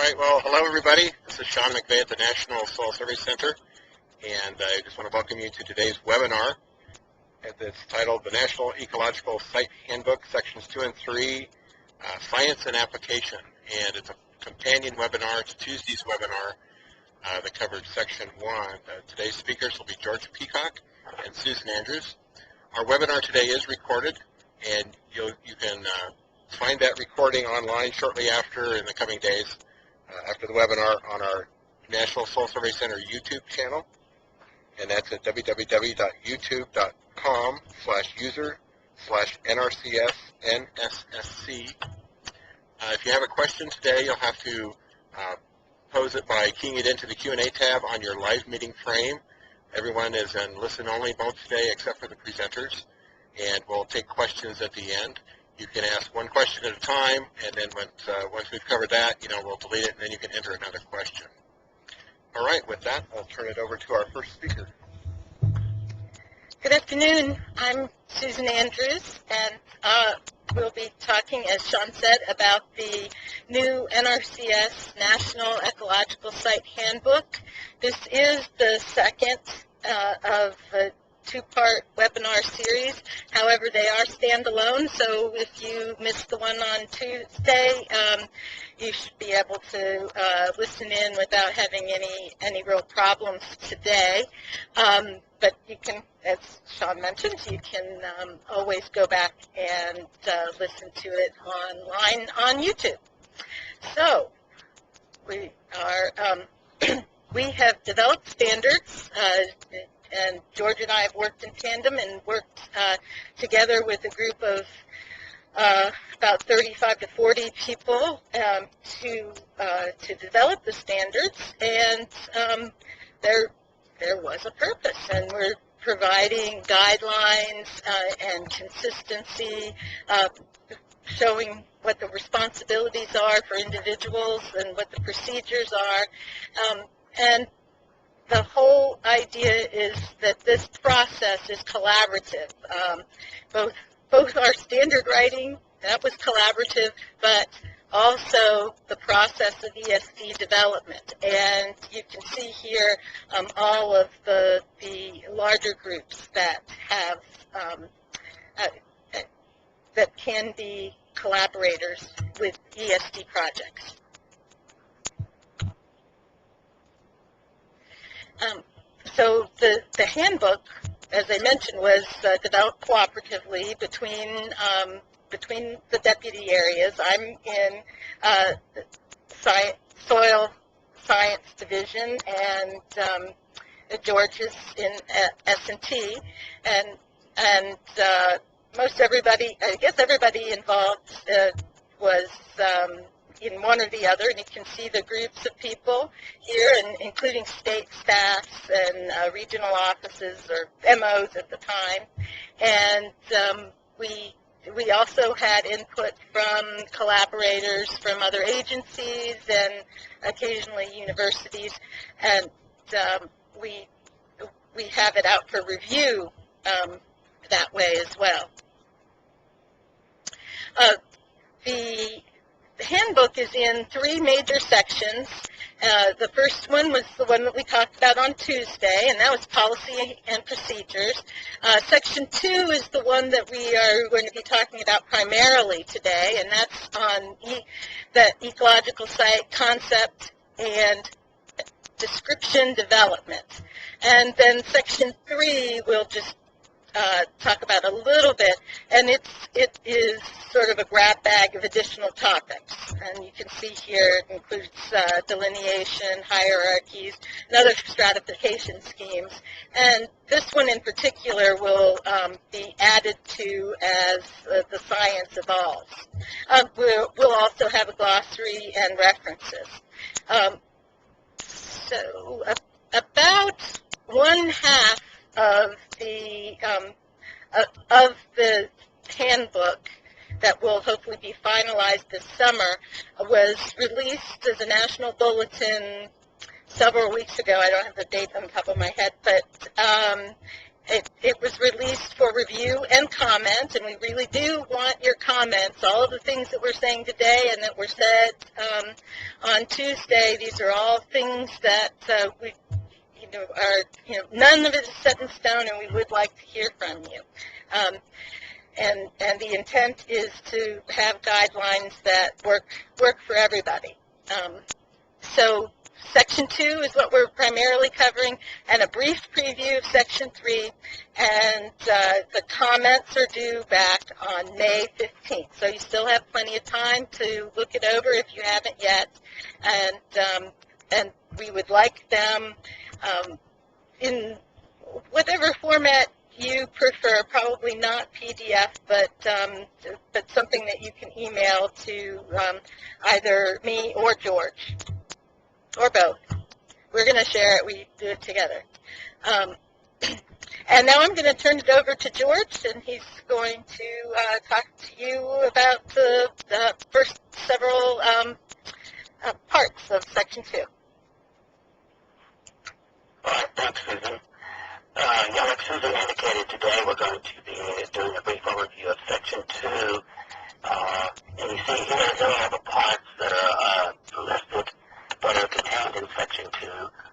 All right, well, hello everybody. This is Sean McVeigh at the National Soil Survey Center, and I just want to welcome you to today's webinar. It's titled the National Ecological Site Handbook, Sections 2 and 3, Science and Application. And it's a companion webinar to Tuesday's webinar that covered Section 1. Today's speakers will be George Peacock and Susan Andrews. Our webinar today is recorded, and you can find that recording online shortly after in the coming days after the webinar on our National Soil Survey Center YouTube channel, and that's at www.youtube.com/user/NRCS/NSSC. If you have a question today, you'll have to pose it by keying it into the Q&A tab on your live meeting frame. Everyone is in listen-only mode today except for the presenters, and we'll take questions at the end. You can ask one question at a time, and then once we've covered that, we'll delete it, and then you can enter another question. All right, with that, I'll turn it over to our first speaker. Good afternoon. I'm Susan Andrews, and we'll be talking, as Sean said, about the new NRCS National Ecological Site Handbook. This is the second of a two-part webinar series. However, they are standalone, so if you missed the one on Tuesday, you should be able to listen in without having any real problems today. But you can, as Sean mentioned, you can always go back and listen to it online on YouTube. So we are we have developed standards. And George and I have worked in tandem and worked together with a group of about 35 to 40 people to develop the standards. And there was a purpose, and we're providing guidelines and consistency, showing what the responsibilities are for individuals and what the procedures are, and the whole idea is that this process is collaborative. Both our standard writing, that was collaborative, but also the process of ESD development. And you can see here all of the larger groups that have that can be collaborators with ESD projects. So the handbook, as I mentioned, was developed cooperatively between the deputy areas. I'm in Soil Science Division, and George is in S&T, and most everybody, I guess everybody involved was in one or the other, and you can see the groups of people here, and including state staffs and regional offices or MOs at the time. And we also had input from collaborators from other agencies and occasionally universities, and we have it out for review that way as well. The handbook is in three major sections. The first one was the one that we talked about on Tuesday, and that was policy and procedures. Section 2 is the one that we are going to be talking about primarily today, and that's on the ecological site concept and description development. And then Section 3 will just talk about a little bit, and it is sort of a grab bag of additional topics. And you can see here it includes delineation, hierarchies, and other stratification schemes. And this one in particular will be added to as the science evolves. We'll also have a glossary and references. So about one half of the handbook that will hopefully be finalized this summer was released as a national bulletin several weeks ago. I don't have the date on the top of my head, but it was released for review and comment, and we really do want your comments. All of the things that we're saying today and that were said on Tuesday, these are all things that we, none of it is set in stone, and we would like to hear from you. And the intent is to have guidelines that work for everybody. So Section 2 is what we're primarily covering, and a brief preview of Section 3, and the comments are due back on May 15th. So you still have plenty of time to look it over if you haven't yet, and we would like them in whatever format you prefer, probably not PDF, but something that you can email to either me or George, or both. We're going to share it. We do it together. And now I'm going to turn it over to George, and he's going to talk to you about the first several parts of Section 2. All right, thanks, Susan. Like Susan indicated, today we're going to be doing a brief overview of Section 2. And you see here all the parts that are listed that are contained in Section 2.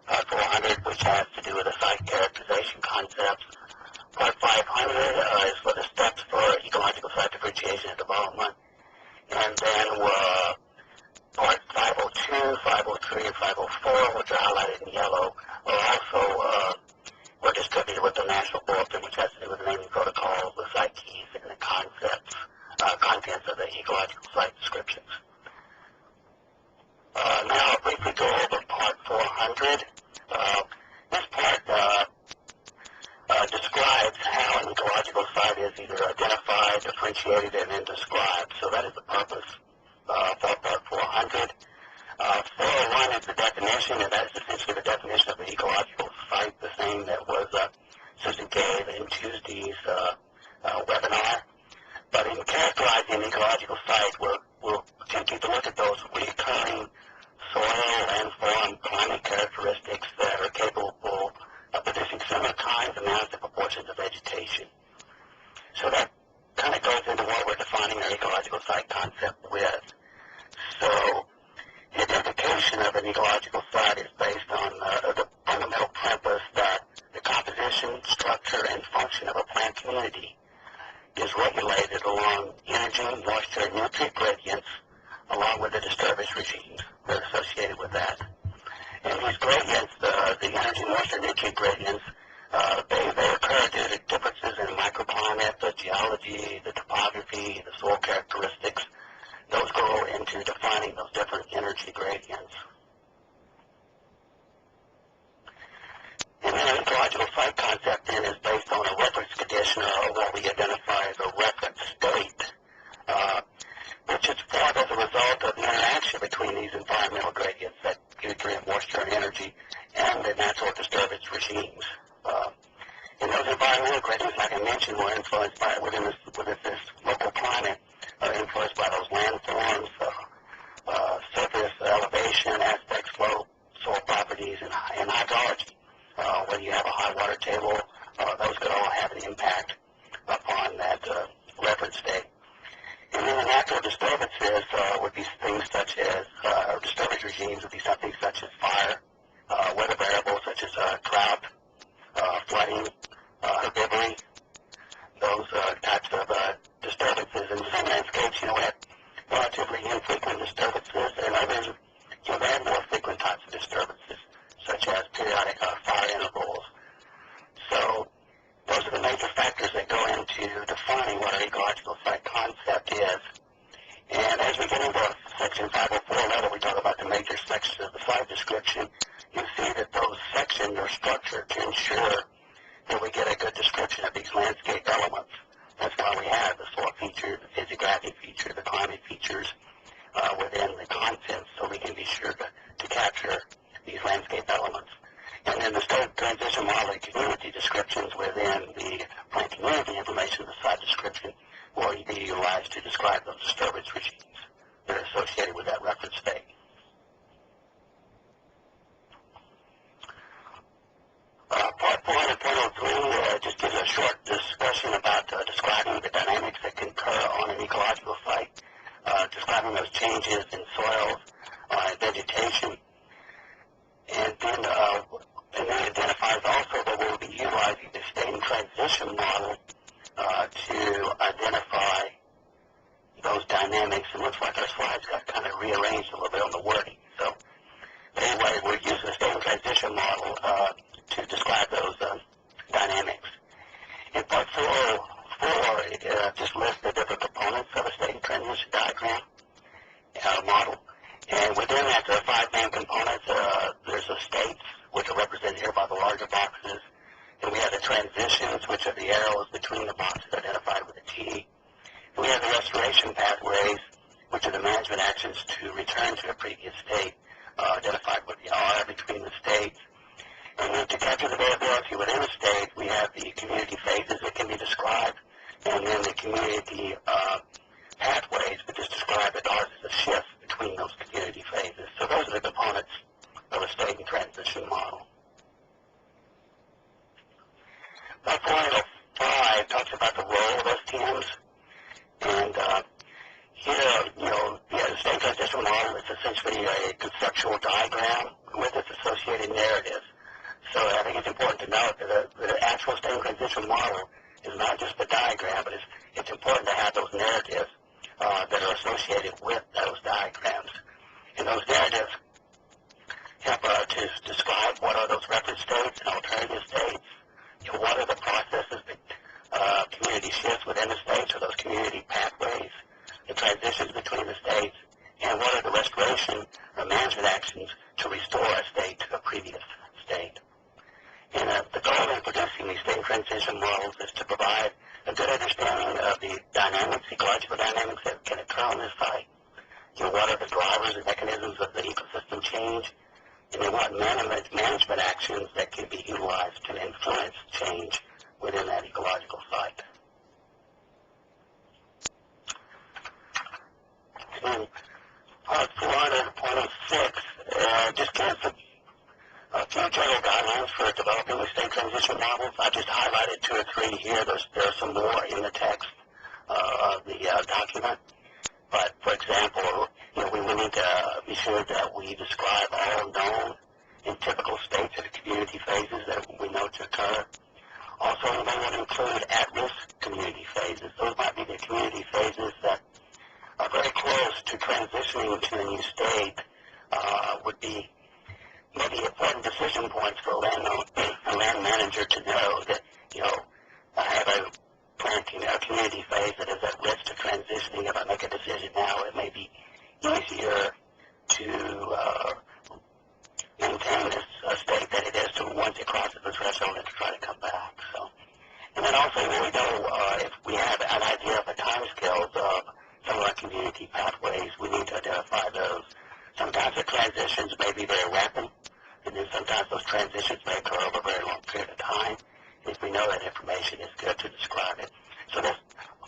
Part 400, which has to do with the site characterization concepts. Part 500 is for the steps for ecological site differentiation and development. And then Part 502, 503, and 504, which are highlighted in yellow, are also were distributed with the National Bulletin, which has to do with the naming protocols, the site keys, and the concepts, contents of the ecological site descriptions. Now I'll briefly go over Part 400. This part describes how an ecological site is either identified, differentiated, and then described. So that is the purpose for Part 400. 401 is the definition, and that is essentially the definition of an ecological site, the same that was Susan gave in Tuesday's webinar. But in characterizing an ecological site, we'll take a look at those recurring soil, landform, climate characteristics that are capable of producing similar kinds, amounts, and proportions of vegetation. So that kind of goes into what we're defining our ecological site concept with. So the identification of an ecological site is based on the fundamental premise that the composition, structure, and function of a plant community is regulated along energy, moisture, and nutrient gradients, along with the disturbance regimes that are associated with that. And these gradients, the energy, moisture, nutrient gradients, they occur due to differences in microclimate, the geology, the topography, the soil characteristics. Those go into defining those different energy gradients. And then an ecological site concept then is based on a reference condition, or what we identify as a reference state, which is formed as a result of the interaction between these environmental gradients, that nutrient, moisture, and energy, and the natural disturbance regimes. And those environmental gradients, like I mentioned, were influenced by, within this local climate, are influenced by those landforms, surface elevation aspects, flow, soil properties, and hydrology. When you have a high water table, those could all have an impact upon that reference state. And then the natural disturbances would be things such as, or disturbance regimes would be something such as fire, weather variables such as drought, flooding, herbivory, those types of disturbances. And some landscapes, have relatively infrequent disturbances, and others, they have more frequent types of disturbances, such as periodic fire intervals. So those are the major factors that go into defining what our ecological site concept is. And as we get into Section 504 level, we talk about the major sections of the site description. You see that those sections are structured to ensure that we get a good description of these landscape elements. That's why we have the soil feature, the physiographic feature, the climate features within the contents, so we can be sure to capture these landscape elements. And then the state transition model and community descriptions within the plant community information of the site description will be utilized to describe those disturbance regimes that are associated with that reference state. Part 400.03 just determine those changes in soils and vegetation. And then it identifies also that we'll be utilizing the state and transition model to identify those dynamics. It looks like our slides got kind of rearranged a little bit on the wording. So anyway, we're using the state and transition model to describe those dynamics. In part 4, it just lists the different components of a state and transition diagram model. And within that, there are 5 main components. There's the states, which are represented here by the larger boxes. And we have the transitions, which are the arrows between the boxes identified with a T. And we have the restoration pathways, which are the management actions to return to a previous state, identified with the R between the states. And then to capture the variability within a state, we have the community phases that can be described, and then the community pathways, which is described the causes of shifts between those community phases. So those are the components of a state and transition model. Part 405 talks about the role of STMs, and here, the state and transition model is essentially a conceptual diagram with its associated narratives. So I think it's important to note that the actual state and transition model is not just the diagram, but it's important to have those narratives that are associated with those diagrams. And those narratives help to describe what are those reference states and alternative states, what are the processes that community shifts within the states, or those community pathways, the transitions between the states, and what are the restoration or management actions to restore a state to a previous state. And the goal in producing these state and transition models is to provide a good understanding of the dynamics, ecological dynamics that can occur on this site. What are the drivers and mechanisms of the ecosystem change, and then what management actions that can be utilized to influence change within that ecological site. And part 400.06 just gives a few general guidelines for developing the state transition models. I just highlighted 2 or 3 here. There are some more in the text of the document. But, for example, we will need to be sure that we describe all known and typical states of the community phases that we know to occur. Also, we may want to include at-risk community phases. Those might be the community phases that are very close to transitioning to a new state, would be maybe important decision points for a land manager to know that, I have a planting a community phase that is at risk of transitioning. If I make a decision now, it may be easier to maintain this state than it is to once it crosses the threshold and to try to come back. So, and then also we know if we have an idea of the timescales of some of our community pathways, we need to identify those. Sometimes the transitions may be very rapid, and then sometimes those transitions may occur over a very long period of time. If we know that information, it's good to describe it. So this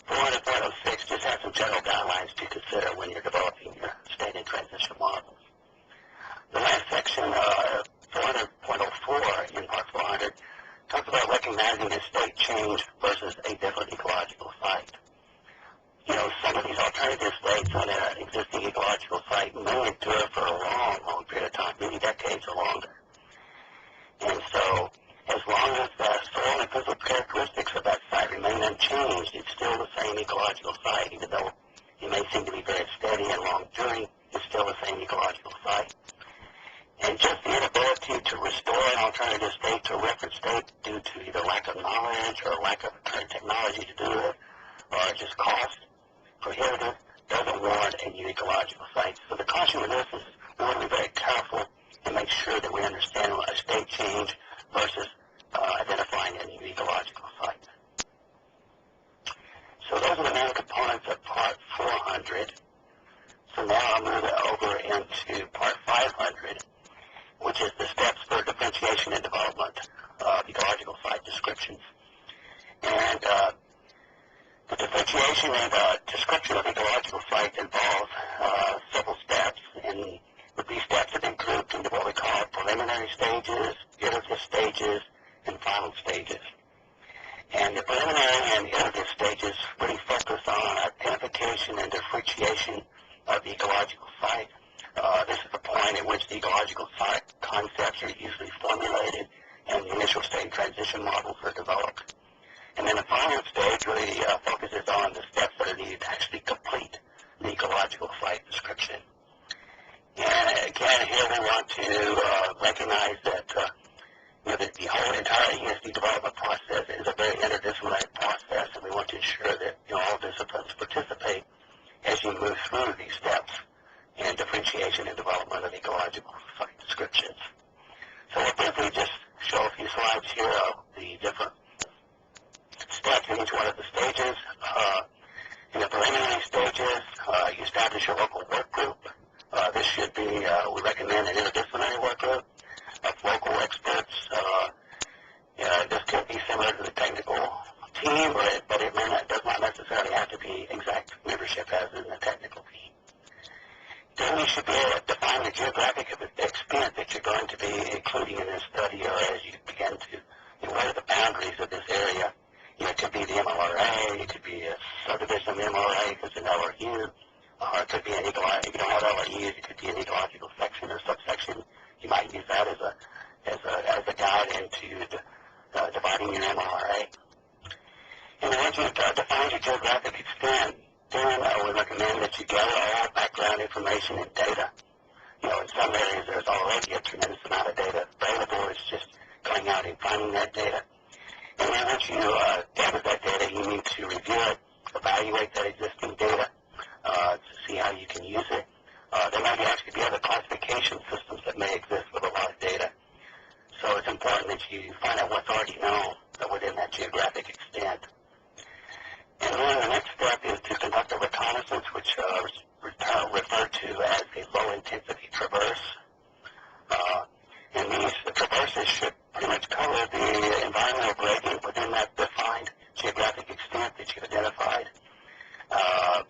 400.06 just has some general guidelines to consider when you're developing your state and transition models. The last section, 400.04 in Part 400, talks about recognizing a state change versus a different ecological site. Some of these alternative states on an existing ecological site may endure for a long, long period of time, many decades or longer. And so, as long as the soil and physical characteristics of that site remain unchanged, it's still the same ecological site, even though it may seem to be very steady and long-enduring, it's still the same ecological site. And just the inability to restore an alternative state to a reference state due to either lack of knowledge or lack of current technology to do it, or just cost prohibitive, doesn't warrant a new ecological site. So the caution with this is we want to be very careful and make sure that we understand a state change versus identifying a new ecological site. So those are the main components of Part 400. So now I'll move over into Part 500, which is the steps for differentiation and development of ecological site descriptions. And the differentiation and description of ecological sites involves several steps, and these steps have been grouped into what we call preliminary stages, iterative stages, and final stages. And the preliminary and iterative stages really focus on identification and differentiation of the want to recognize that the whole entire ESD development process is a very interdisciplinary process, and we want to ensure that all disciplines participate as you move through these steps in differentiation and development of ecological site descriptions. So I'll briefly just show a few slides here of the different steps in each one of the stages. In the preliminary stages, you establish your local work group. This should be, we recommend an interdisciplinary work group of local experts. This could be similar to the technical team, but it does not necessarily have to be exact membership as in the technical team. Then you should be able to define the geographic extent that you're going to be including in this study, or as you begin to, what are the boundaries of this area? It could be the MLRA, it could be a subdivision of MLRA if it's an LRU, or it could be an ecological, if you don't have LRUs, it could be an ecological section or subsection. You might use that as a guide into dividing your MLRA. And once you've defined your geographic extent, then I would recommend that you gather all background information and data. In some areas there's already a tremendous amount of data available. It's just going out and finding that data. And then once you gather that data, you need to review it, evaluate that existing data to see how you can use it. There might actually be other classification systems that may exist with a lot of data. So it's important that you find out what's already known within that geographic extent. And then the next step is to conduct a reconnaissance, which referred to as a low-intensity traverse. And the traverses should pretty much cover the environmental gradient within that defined geographic extent that you've identified.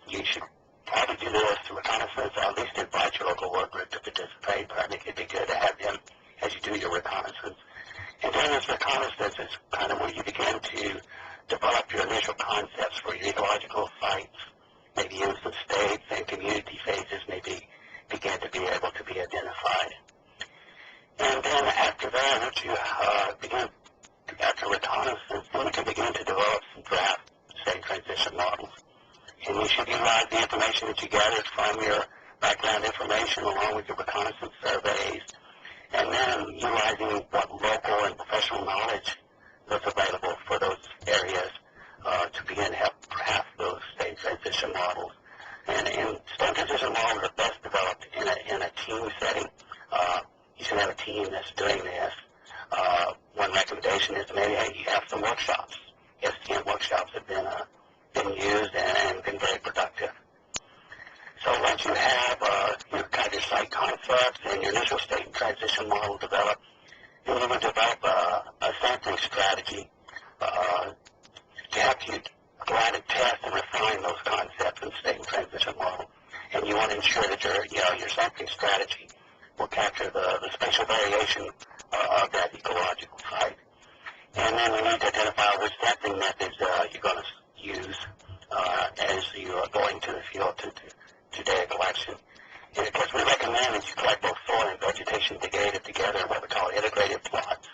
You should probably do this reconnaissance, or at least invite your local work group to participate, but I think it'd be good to have them as you do your reconnaissance. And during this reconnaissance is kind of where you begin to develop your initial concepts for your ecological sites. Maybe in some states and community phases maybe begin to be able to be identified. And then after that, once you begin after reconnaissance, then you can begin to develop some draft state transition models. And you should utilize the information that you gathered from your background information along with your reconnaissance surveys, and then utilizing what local and professional knowledge that's available for those areas to begin to help craft those state transition models. And state transition models are best developed in a team setting. You should have a team that's doing this. One recommendation is maybe you have some workshops. STM workshops have been used and been very productive. So once you have your kind of your site concepts and your initial state and transition model developed, then you will develop a sampling strategy to help you go out and test and refine those concepts in state and transition model. And you want to ensure that your sampling strategy will capture the spatial variation of that ecological site. And then you need to identify which sampling methods you're going to use as you are going to the field to data collection. And of course, we recommend that you collect both soil and vegetation data together in what we call integrated plots.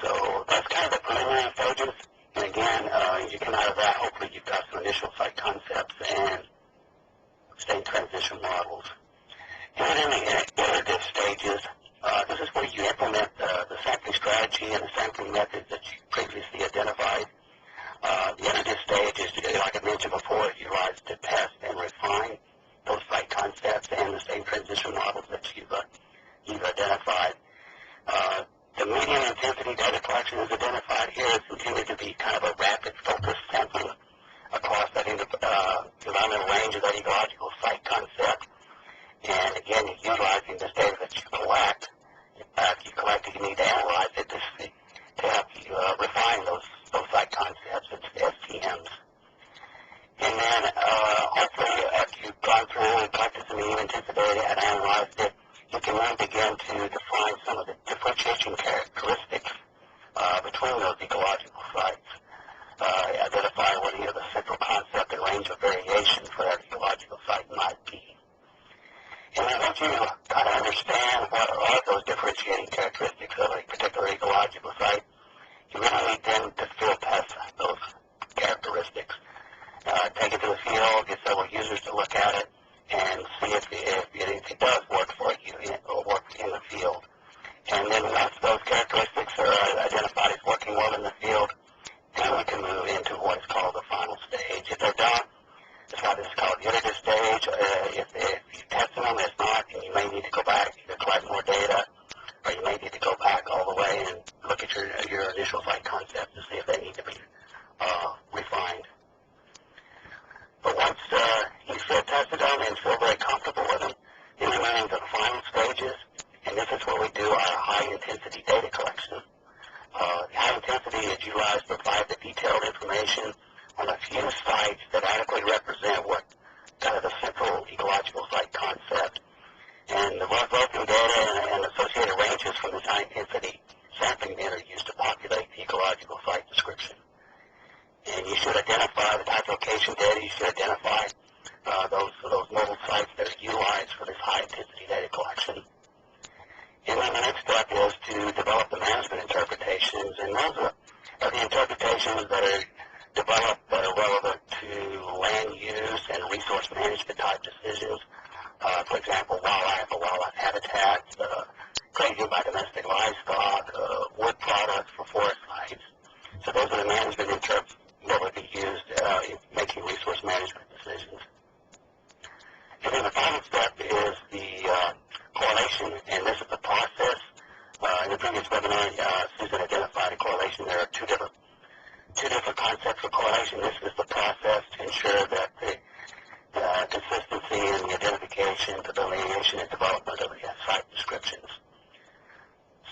So that's kind of the preliminary stages. And again, as you come out of that, hopefully you've got some initial site concepts and state transition models. And then in the iterative stages, this is where you implement the sampling strategy and the sampling methods that you previously identified. The iterative stage is, like I mentioned before, utilized to test and refine those site concepts and the state transition models that you've identified. The medium intensity data collection is identified here. It's intended to be kind of a rapid focused sampling across that environmental range of that ecological site concept. And again, you're utilizing this data that you collect. In fact, you collect it, you need to analyze it to help you refine those site concepts into STMs. And then hopefully after you've gone through and collected some medium intensity data and analyzed it, you can then begin to define some of the differentiation characteristics between those ecological sites. Identify what the central concept and range of variation for that ecological site might be. And then once you kind of understand what are those differentiating characteristics of a particular ecological site, you really need then to field test those characteristics. Take it to the field, get several users to look at it, and see if it does work for you or work the iterative stage, if you tested them, if not, and you may need to go back to collect more data, or you may need to go back all the way and look at your initial site concepts to see if they need to be refined. But once you feel tested them and feel very comfortable with them, then we move into the final stages, and this is where we do our high-intensity data collection. High intensity is utilized to provide the detailed information on a few sites that adequately represent what kind of the central ecological site concept. And the resulting data and associated ranges from this high intensity sampling data are used to populate the ecological site description. And you should identify the type location data. You should identify those mobile sites that are utilized for this high intensity data collection. And then the next step is to develop the management interpretations, and those are the interpretations that are developed that are relevant to land use and resource management type decisions. For example, wildlife or wildlife habitats, grazing by domestic livestock, wood products for forest sites. So those are the management interpretations that would be used in making resource management decisions. And then the final step is the correlation, and this is the process. In the previous webinar, Susan identified a correlation. There are two different concepts of correlation. This is the process to ensure that the consistency in the identification, the delineation, and development of the site descriptions.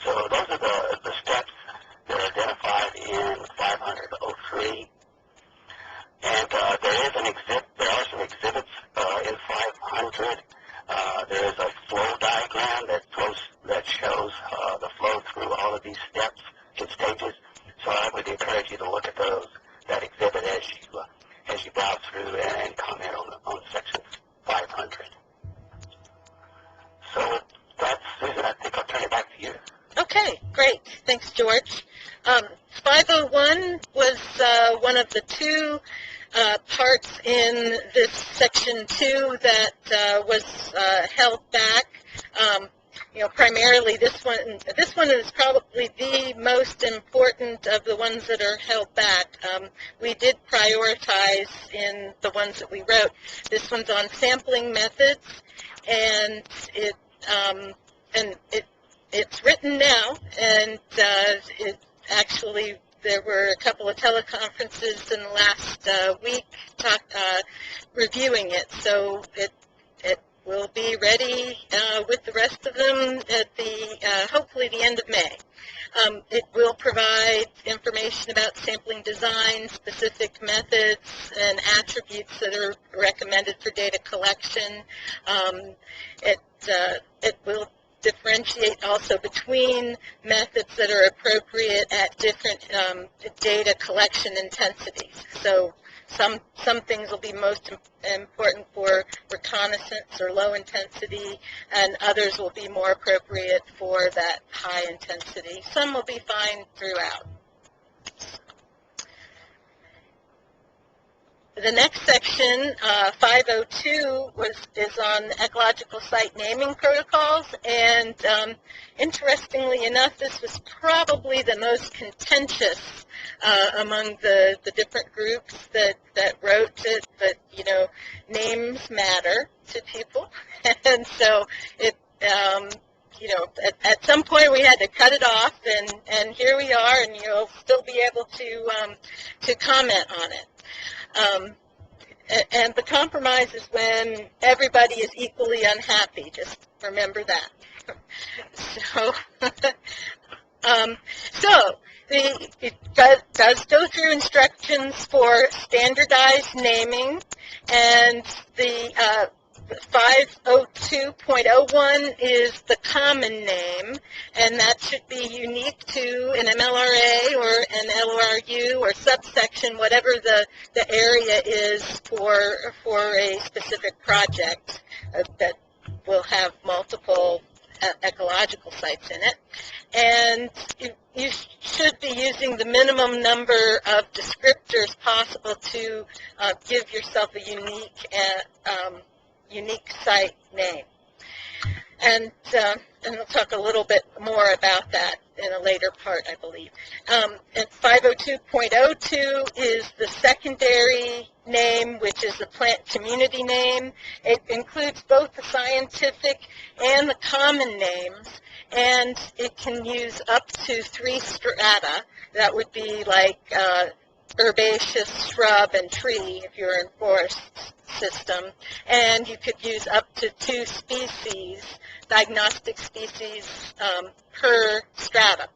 So those are the steps that are identified in 500.03. And there are some exhibits in 500. There is a flow diagram that shows the flow through all of these steps and stages. So I would encourage you to look at that exhibit as you browse through and comment on section 500. So that's, Susan, I think I'll turn it back to you. Okay, great. Thanks, George. 501 was one of the two parts in this section 2 that was held back. Primarily this one is probably the most important of the ones that are held back. We did prioritize in the ones that we wrote. This one's on sampling methods, and it's written now, and it actually, there were a couple of teleconferences in the last week reviewing it, so it will be ready with the rest of them at hopefully the end of May. It will provide information about sampling design, specific methods, and attributes that are recommended for data collection. It will differentiate also between methods that are appropriate at different data collection intensities. So some things will be most important for reconnaissance or low intensity, and others will be more appropriate for that high intensity. Some will be fine throughout. The next section, 502, is on ecological site naming protocols, and interestingly enough, this was probably the most contentious among the different groups that wrote it. But names matter to people, and so it. At some point we had to cut it off, and here we are, and you'll still be able to comment on it. And the compromise is when everybody is equally unhappy. Just remember that. It does go through instructions for standardized naming, and the 502.01 is the common name, and that should be unique to an MLRA or an LRU or subsection, whatever the area is for a specific project that will have multiple ecological sites in it. And you should be using the minimum number of descriptors possible to give yourself a unique site name. and we'll talk a little bit more about that in a later part, I believe. And 502.02 is the secondary name, which is the plant community name. It includes both the scientific and the common names, and it can use up to 3 strata. That would be like herbaceous, shrub, and tree if you're in forest system. And you could use up to 2 species, diagnostic species, per strata.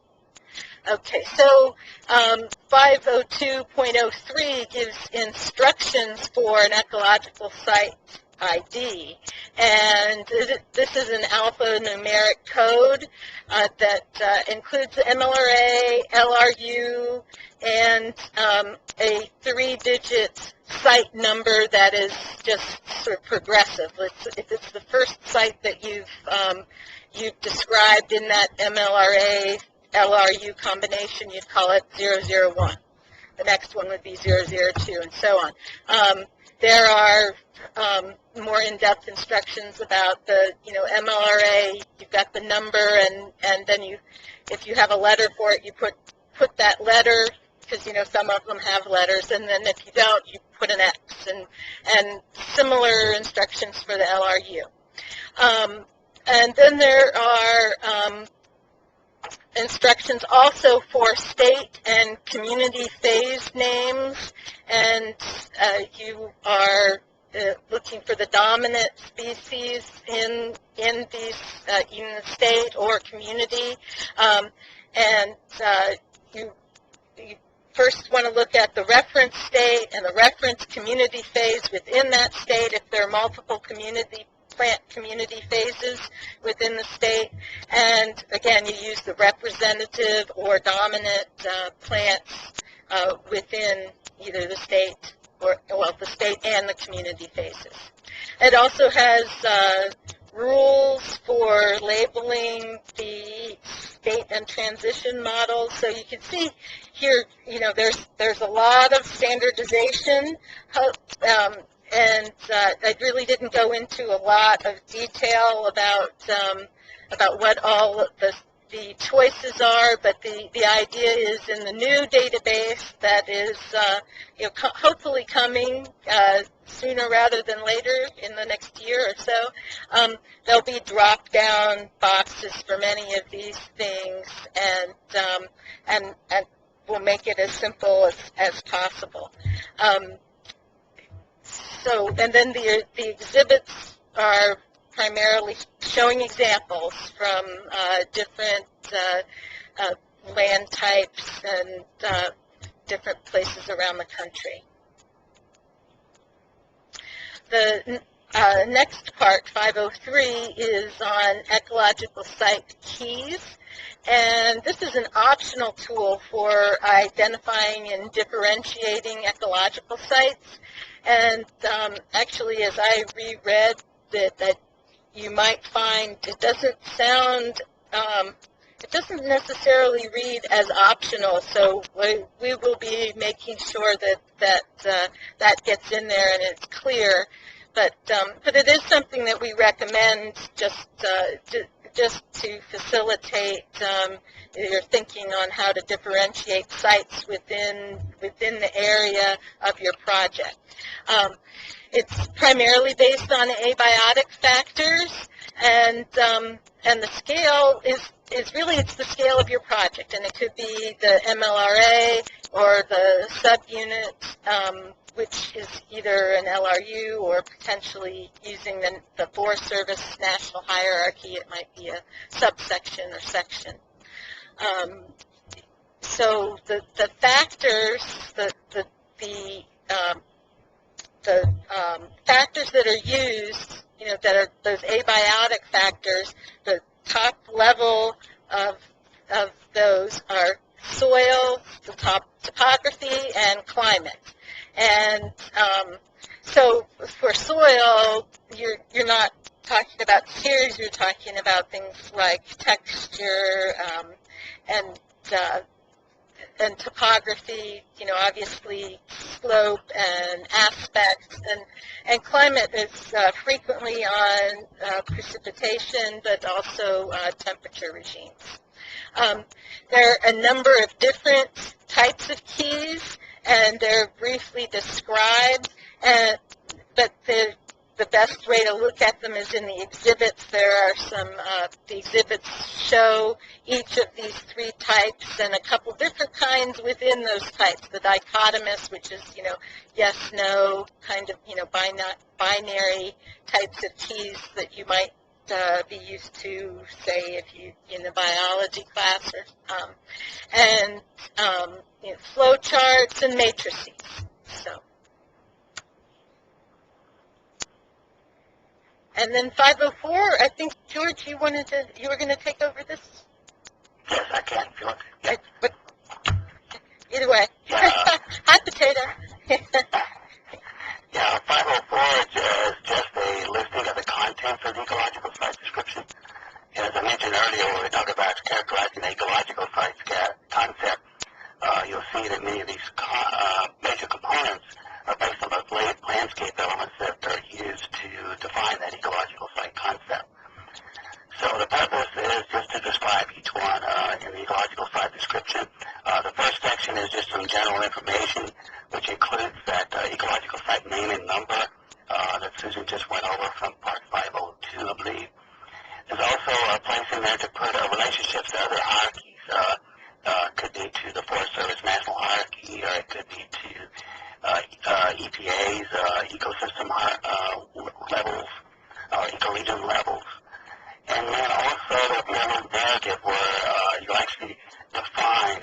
Okay, so 502.03 gives instructions for an ecological site ID, and this is an alphanumeric code that includes the MLRA, LRU, and a 3-digit site number that is just sort of progressive. If it's the first site that you've described in that MLRA LRU combination, you'd call it 001. The next one would be 002, and so on. There are more in-depth instructions about the, MLRA. You've got the number, and then if you have a letter for it, you put that letter, because some of them have letters, and then if you don't, you put an X, and similar instructions for the LRU. And then there are instructions also for state and community phase names, and you are looking for the dominant species in these, in the state or community, and you first want to look at the reference state and the reference community phase within that state if there are multiple plant community phases within the state. And again, you use the representative or dominant plants within either the state the state and the community phases. It also has rules for labeling the state and transition models. So you can see here, there's a lot of standardization, and I really didn't go into a lot of detail about what all of the choices are, but the idea is in the new database that is hopefully coming sooner rather than later in the next year or so, there'll be drop-down boxes for many of these things, and we'll make it as simple as possible. And then the exhibits are primarily showing examples from different land types and different places around the country. The next part, 503, is on ecological site keys. And this is an optional tool for identifying and differentiating ecological sites. And actually, as I reread that you might find it doesn't necessarily read as optional, so we will be making sure that gets in there and it's clear. But it is something that we recommend just to facilitate your thinking on how to differentiate sites within the area of your project. It's primarily based on abiotic factors, and the scale is really, it's the scale of your project, and it could be the MLRA or the subunit, which is either an LRU or potentially using the Forest Service national hierarchy. It might be a subsection or section. So the factors, the factors that are used, that are those abiotic factors, the top level of those are soil, the topography, and climate. And so for soil, you're not talking about tiers, you're talking about things like texture and and topography, obviously slope and aspects, and climate is frequently on precipitation, but also temperature regimes. There are a number of different types of keys, and they're briefly described, but the best way to look at them is in the exhibits. There are the exhibits show each of these three types and a couple different kinds within those types. The dichotomous, which is, yes, no, kind of, binary types of keys that you might be used to, say, if you in the biology class, and flow charts and matrices. So. And then 504, I think, George, you were going to take over this? Yes, I can. If you want to. But either way. Hot potato. Yeah, 504 is just a listing of the contents of the ecological site description. And as I mentioned earlier, when we talk about characterizing the ecological site concept, you'll see that many of these major components are based on those landscape elements that are used to define that ecological site concept. So the purpose is just to describe each one in the ecological site description. The first section is just some general information, which includes that ecological site name and number that Susan just went over from Part 502, I believe. There's also a place in there to put relationships to other hierarchies. Could be to the Forest Service national hierarchy, or it could be to EPA's ecosystem levels, ecoregion levels. And then also there'll be a little narrative where you'll actually define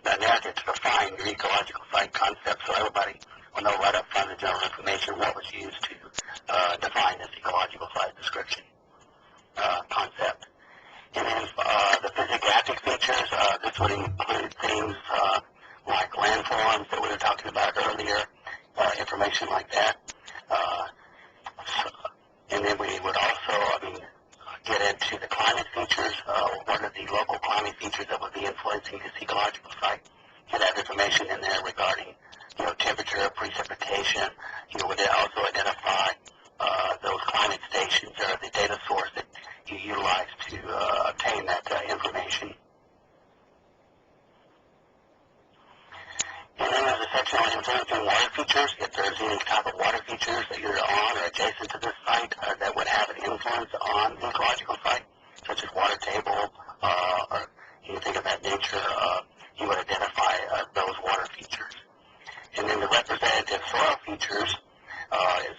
the narrative to define your ecological site concept, so everybody will know right up front the general information what was used to define this ecological site description concept. And then the physiographic features, this would include things like landforms that we were talking about earlier, information like that. And then we would also, get into the climate features. What are the local climate features that would be influencing this ecological site? You'd have information in there regarding, temperature, precipitation. Would also identify those climate stations or the data source that you utilize to obtain that information. And then there's a section on influencing water features. If there's any type of water features that you're on or adjacent to this site that would have an influence on the ecological site, such as water table or anything of that nature, you would identify those water features. And then the representative soil features is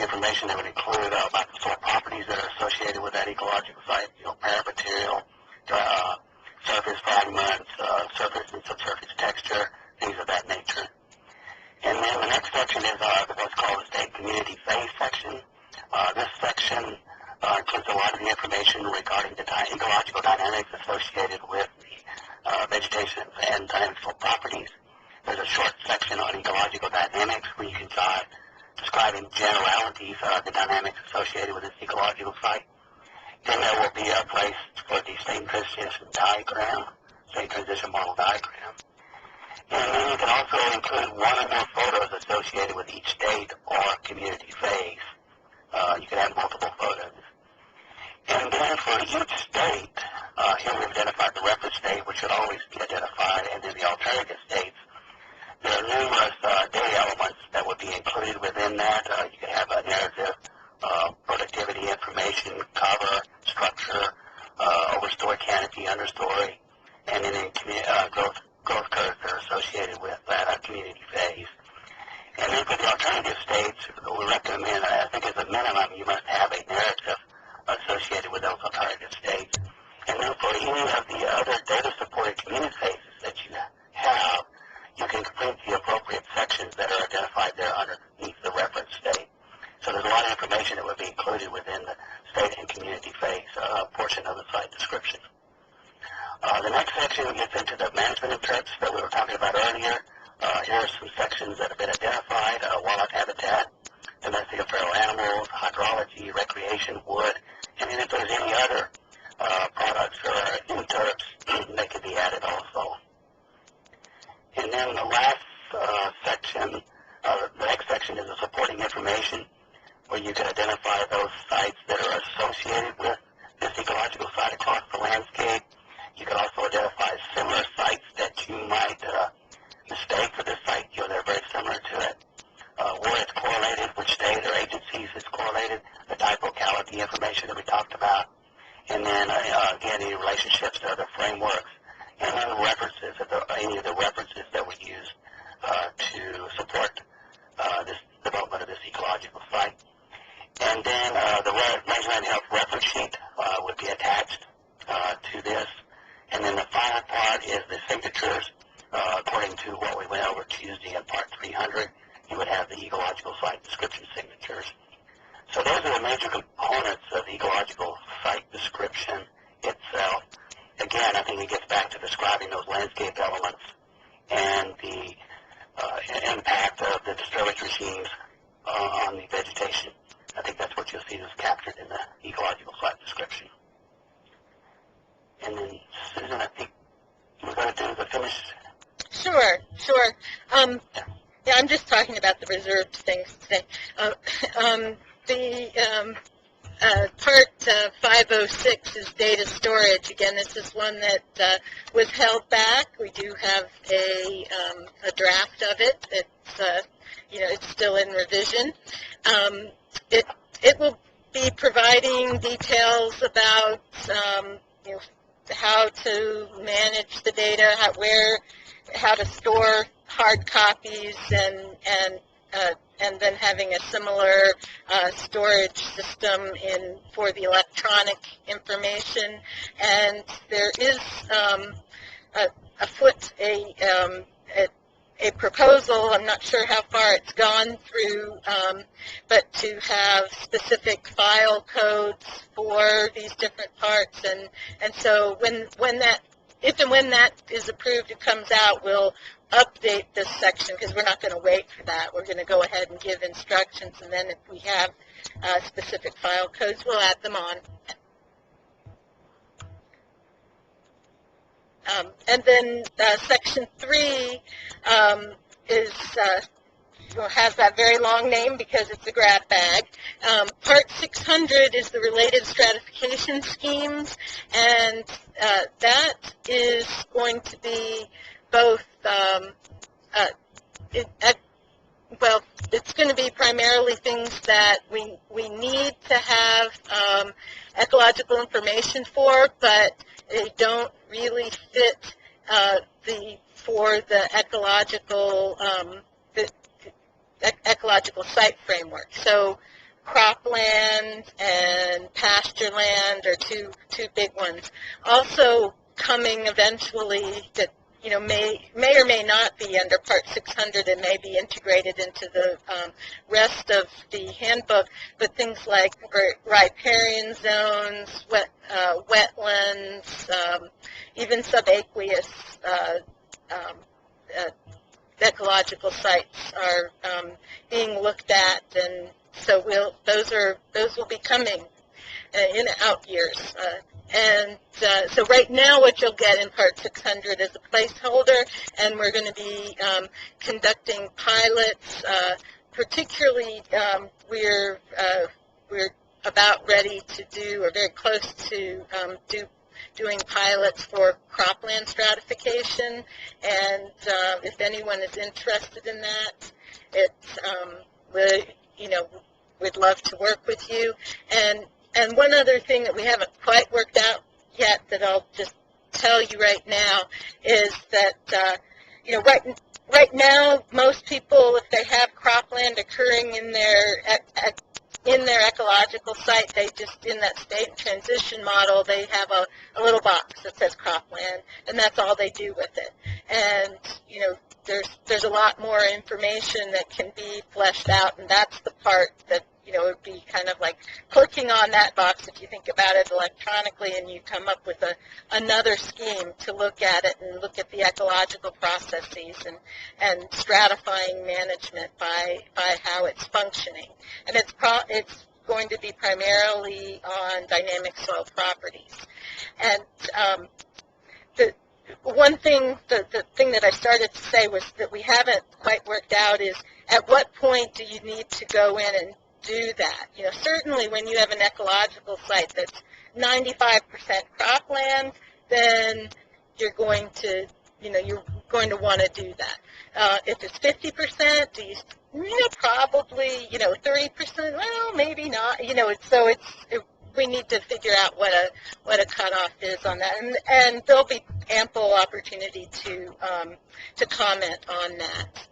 information that would include about the soil properties that are associated with that ecological site, paramaterial, surface fragments, surface and subsurface texture, things of that nature. And then the next section is what's called the state community phase section. This section includes a lot of the information regarding the ecological dynamics associated with the vegetation and dynamical properties. There's a short section on ecological dynamics where you can describe in generalities the dynamics associated with this ecological site. Then there will be a place for the state transition diagram, state transition model diagram. And then you can also include one or more photos associated with each state or community phase. You can have multiple photos. And then for each state, here we've identified the reference state, which should always be identified, and then the alternative states. There are numerous data elements that would be included within that. You can have a narrative, productivity information, cover, structure, overstory canopy, understory, and then growth curves that are associated with that community phase. And then for the alternative states, we recommend, I think as a minimum, you must have a narrative associated with those alternative states. And then for any of the other data-supported community phases that you have, you can complete the appropriate sections that are identified there underneath the reference state. So there's a lot of information that would be included within the state and community phase portion of the site description. The next section gets into the management of trips that we were talking about earlier. Here are some sections that have been identified: wildlife habitat, domestic and feral animals, hydrology, recreation, wood, and then if there's any other products or interps, they could be added also. where you can identify those sites that are associated with this ecological site across the landscape. You can also identify similar sites that you might mistake for this site. You know, they're very similar to it. Where it's correlated, which state or agencies it's correlated, the type locality information that we talked about, and then again, any relationships to other frameworks, and then references, any of the references that we use to support this development of this ecological site. And then the Rangeland Health reference sheet would be attached to this. And then the final part is the signatures. According to what we went over Tuesday in Part 300, you would have the ecological site description signatures. So those are the major components of the ecological site description itself. Again, I think it gets back to describing those landscape elements and the impact of the disturbance regimes on the vegetation. I think that's what you'll see is captured in the ecological site description. And then, Susan, I think we're going to do the finish. Sure. Yeah, I'm just talking about the reserved things today. Part 506 is data storage. Again, this is one that was held back. We do have a draft of it. It's it's still in revision. It will be providing details about how to manage the data, how to store hard copies, and then having a similar storage system for the electronic information. And there is a proposal, I'm not sure how far it's gone through, but to have specific file codes for these different parts. And so if and when that is approved, it comes out, we'll update this section, because we're not going to wait for that. We're going to go ahead and give instructions, and then if we have specific file codes, we'll add them on. And then Section 3 has that very long name because it's a grab bag. Part 600 is the related stratification schemes, and that is going to be both, it's going to be primarily things that we need to have ecological information for, but they don't really fit for the ecological site framework. So cropland and pasture land are two big ones. Also coming eventually that may or may not be under Part 600 and may be integrated into the rest of the handbook, but things like riparian zones, wetlands, even subaqueous ecological sites are being looked at, and so those will be coming in out years. So right now what you'll get in Part 600 is a placeholder, and we're going to be conducting pilots. Particularly, we're about ready to do, or very close to doing pilots for cropland stratification, and if anyone is interested in that, we'd love to work with you. And one other thing that we haven't quite worked out yet that I'll just tell you right now is that, right now most people, if they have cropland occurring in their ecological site, they just, in that state transition model, they have a little box that says cropland, and that's all they do with it. And, there's a lot more information that can be fleshed out, and that's the part that, it would be kind of like clicking on that box if you think about it electronically, and you come up with another scheme to look at it and look at the ecological processes and stratifying management by how it's functioning. And it's going to be primarily on dynamic soil properties. And the thing that I started to say was that we haven't quite worked out is at what point do you need to go in do that. Certainly when you have an ecological site that's 95% cropland, then you're going to, you're going to want to do that. If it's 50%, probably, 30%, well, maybe not, we need to figure out what a cutoff is on that, and there'll be ample opportunity to comment on that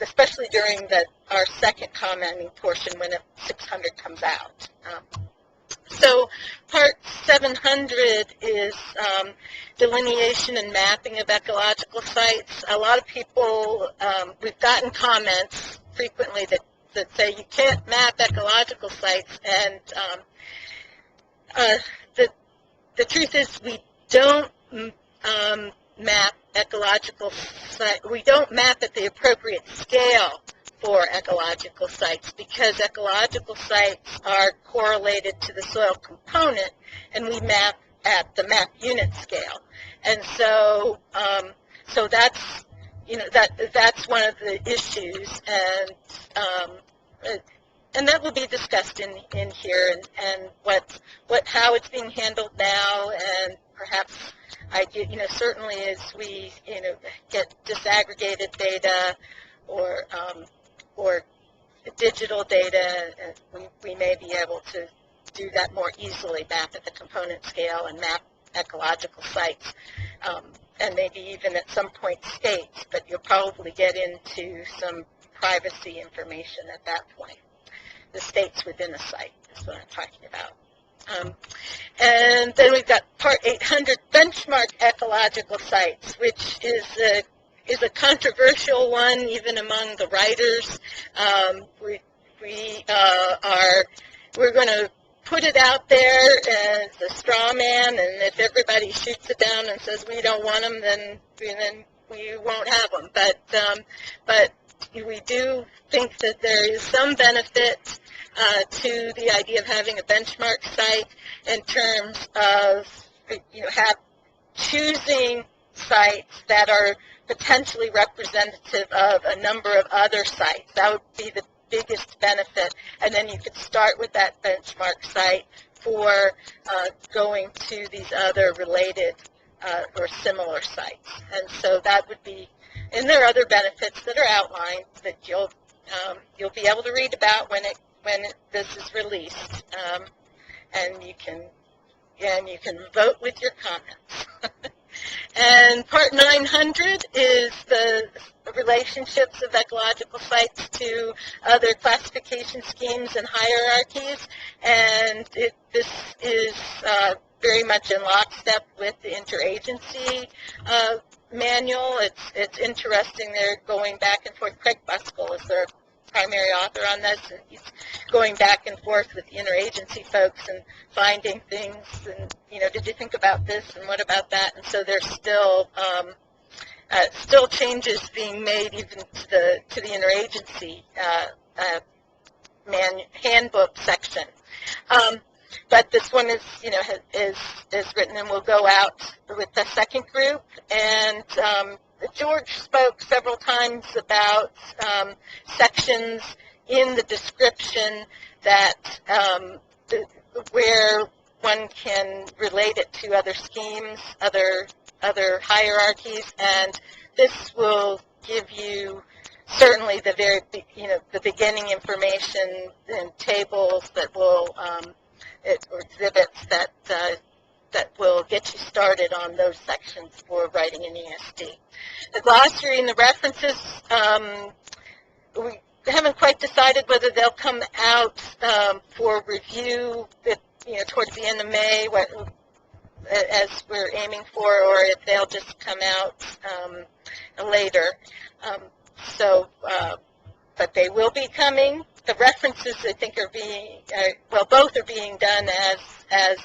especially during our second commenting portion when 600 comes out. So part 700 is delineation and mapping of ecological sites. A lot of people, we've gotten comments frequently that say you can't map ecological sites, and the truth is we don't map ecological sites. We don't map at the appropriate scale for ecological sites because ecological sites are correlated to the soil component, and we map at the map unit scale. And so, that's that's one of the issues, and that will be discussed in here, and how it's being handled now, and perhaps certainly as we get disaggregated data or digital data, we may be able to do that more easily, map at the component scale and map ecological sites, and maybe even at some point states, but you'll probably get into some privacy information at that point. The states within a site is what I'm talking about. And then we've got part 800, benchmark ecological sites, which is a controversial one even among the writers. We're going to put it out there as a straw man, and if everybody shoots it down and says we don't want them, then we won't have them. But we do think that there is some benefit to the idea of having a benchmark site in terms of choosing sites that are potentially representative of a number of other sites. That would be the biggest benefit, and then you could start with that benchmark site for going to these other related or similar sites. And so that would be, and there are other benefits that are outlined that you'll be able to read about when this is released, and you can vote with your comments. And part 900 is the relationships of ecological sites to other classification schemes and hierarchies, and this is very much in lockstep with the interagency manual. It's interesting, they're going back and forth. Craig Buskell is their primary author on this, and he's going back and forth with the interagency folks and finding things, and did you think about this and what about that? And so there's still changes being made even to the interagency handbook section. But this one is written and will go out with the second group. And George spoke several times about sections in the description that where one can relate it to other schemes, other hierarchies, and this will give you certainly the very the beginning information and tables that will or exhibits that will get you started on those sections for writing an ESD. The glossary and the references, we haven't quite decided whether they'll come out for review towards the end of May, as we're aiming for, or if they'll just come out later. But they will be coming. The references, I think, are being, both are being done as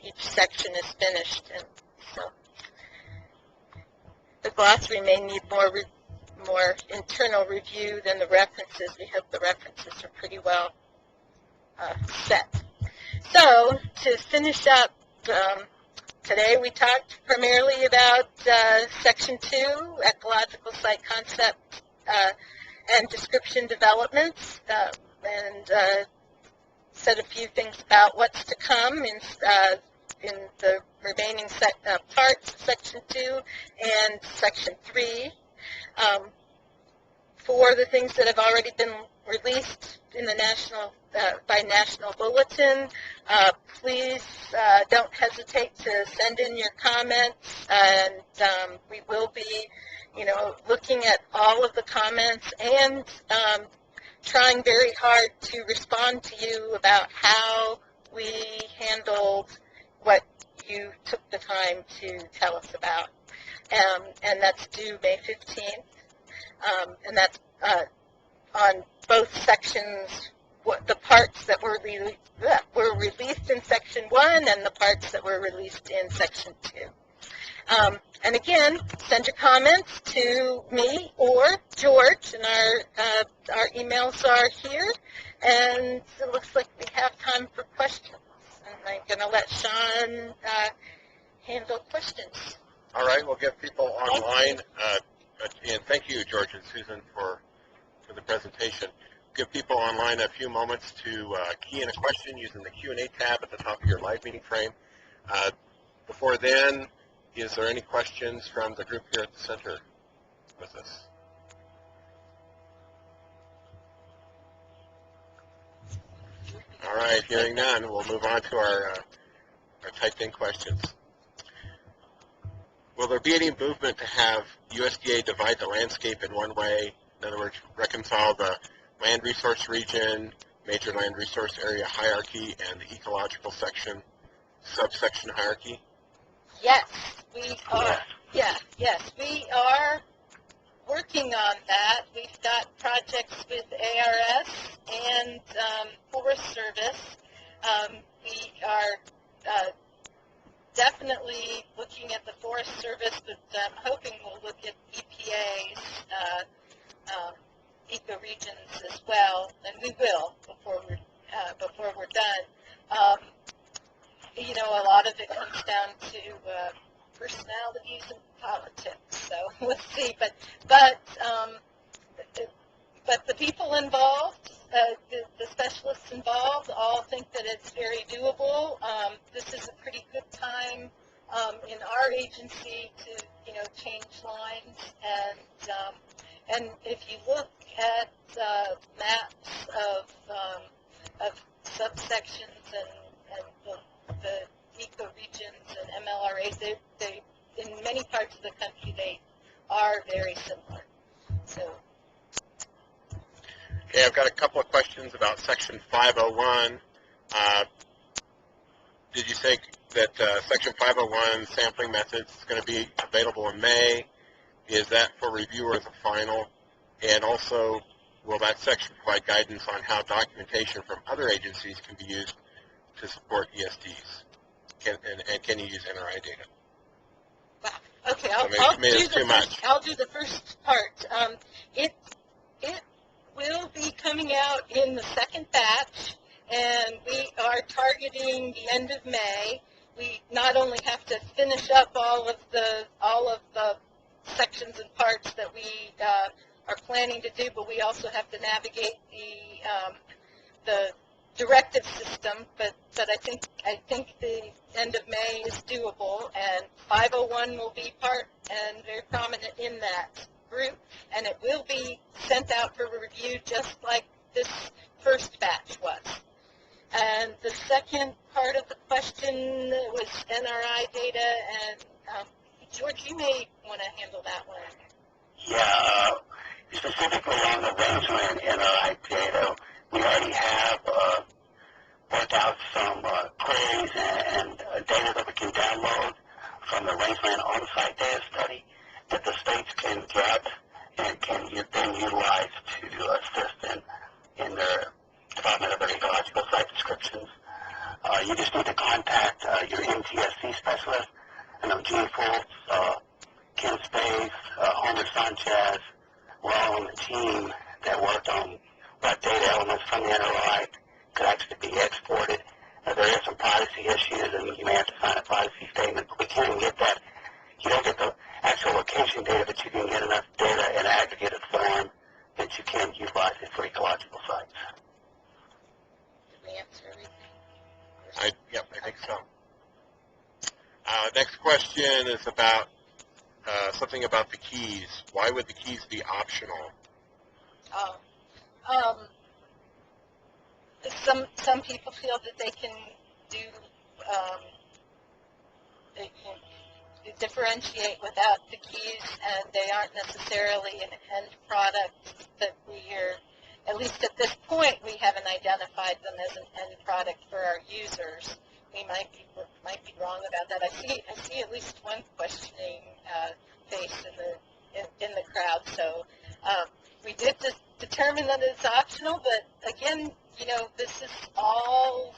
each section is finished. And so the glossary may need more internal review than the references. We hope the references are pretty well set. So to finish up, today we talked primarily about Section 2, Ecological Site Concept and description developments, and said a few things about what's to come in the remaining parts of Section 2 and Section 3. For the things that have already been released in the by National Bulletin, please don't hesitate to send in your comments, and we will be, looking at all of the comments and trying very hard to respond to you about how we handled what you took the time to tell us about. And that's due May 15th. And that's on both sections, the parts that were released in Section 1 and the parts that were released in Section 2. And again, send your comments to me or George, and our emails are here. And it looks like we have time for questions. And I'm going to let Sean handle questions. All right, we'll get people online. And thank you, George and Susan, for the presentation. Give people online a few moments to key in a question using the Q&A tab at the top of your live meeting frame. Before then, is there any questions from the group here at the center with us? All right, hearing none, we'll move on to our typed-in questions. Will there be any movement to have USDA divide the landscape in one way? In other words, reconcile the land resource region, major land resource area hierarchy, and the ecological section, subsection hierarchy? Yes, we are. Yes, we are working on that. We've got projects with ARS and Forest Service. We are definitely looking at the Forest Service, but I'm hoping we'll look at EPA's ecoregions as well, and we will before we're done. A lot of it comes down to personalities and politics, so we'll see. But the people involved, the specialists involved, all think that it's very doable. This is a pretty good time in our agency to, change lines. And if you look at maps of subsections and the ecoregions and MLRAs, they in many parts of the country they are very similar. So. Okay, I've got a couple of questions about Section 501. Did you say that Section 501 sampling methods is going to be available in May? Is that for review or the final? And also, will that section provide guidance on how documentation from other agencies can be used to support ESDs? And can you use NRI data? Wow. Okay, I'll do the first part. It will be coming out in the second batch, and we are targeting the end of May. We not only have to finish up all of the sections and parts that we are planning to do, but we also have to navigate the directive system. But I think the end of May is doable, and 501 will be part and very prominent in that group, and it will be sent out for review just like this first batch was. And the second part of the question was NRI data, and George, you may want to handle that one. Yeah, specifically on the rangeland NRI data, we already have worked out some queries and data that we can download from the rangeland on-site data study that the states can get and can then utilize to assist in their development of their ecological site descriptions. You just need to contact your NTSC specialist. I know Gene Fultz, Ken Space, Homer Sanchez were all on the team that worked on what data elements from the NRI could actually be exported. There are some privacy issues, and you may have to sign a privacy statement, but we can get that. You don't get the actual location data, but you can get enough data in aggregated form that you can question is about something about the keys. Why would the keys be optional? Oh, some people feel that they can do they can differentiate without the keys, and they aren't necessarily an end product that we are. At least at this point, we haven't identified them as an end product for our users. We might be wrong about that. I see at least one questioning face in the crowd. So we did determine that it's optional, but again, this is all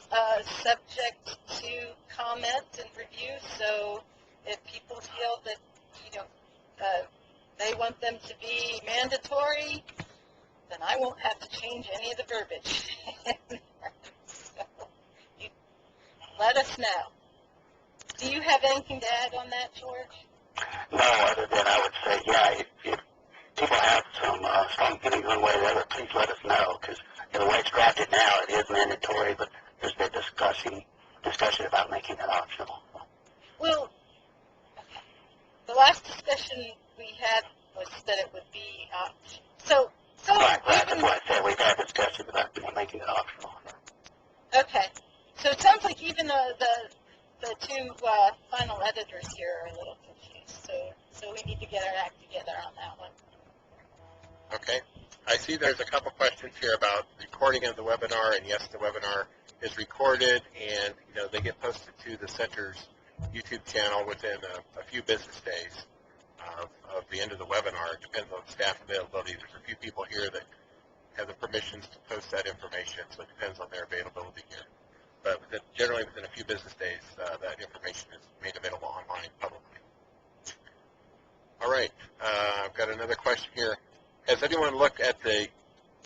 subject to comment and review. So if people feel that they want them to be mandatory, then I won't have to change any of the verbiage. So you let us know. Do you have anything to add on that, George? No, other than I would say, yeah, if people have some strong feelings one way or the other, please let us know, because the way it's drafted now, it is mandatory, but there's been discussion about making it optional. Well, the last discussion we had was that it would be optional. So right, that's what I said. We've had discussion about making it optional. Okay. So it sounds like even the two final editors here are a little confused. So we need to get our act together on that one. Okay. I see there's a couple questions here about recording of the webinar, and yes, the webinar is recorded, and they get posted to the center's YouTube channel within a few business days of the end of the webinar. It depends on staff availability. There's a few people here that have the permissions to post that information, so it depends on their availability here. But generally within a few business days, that information is made available online publicly. All right, I've got another question here. Has anyone looked at the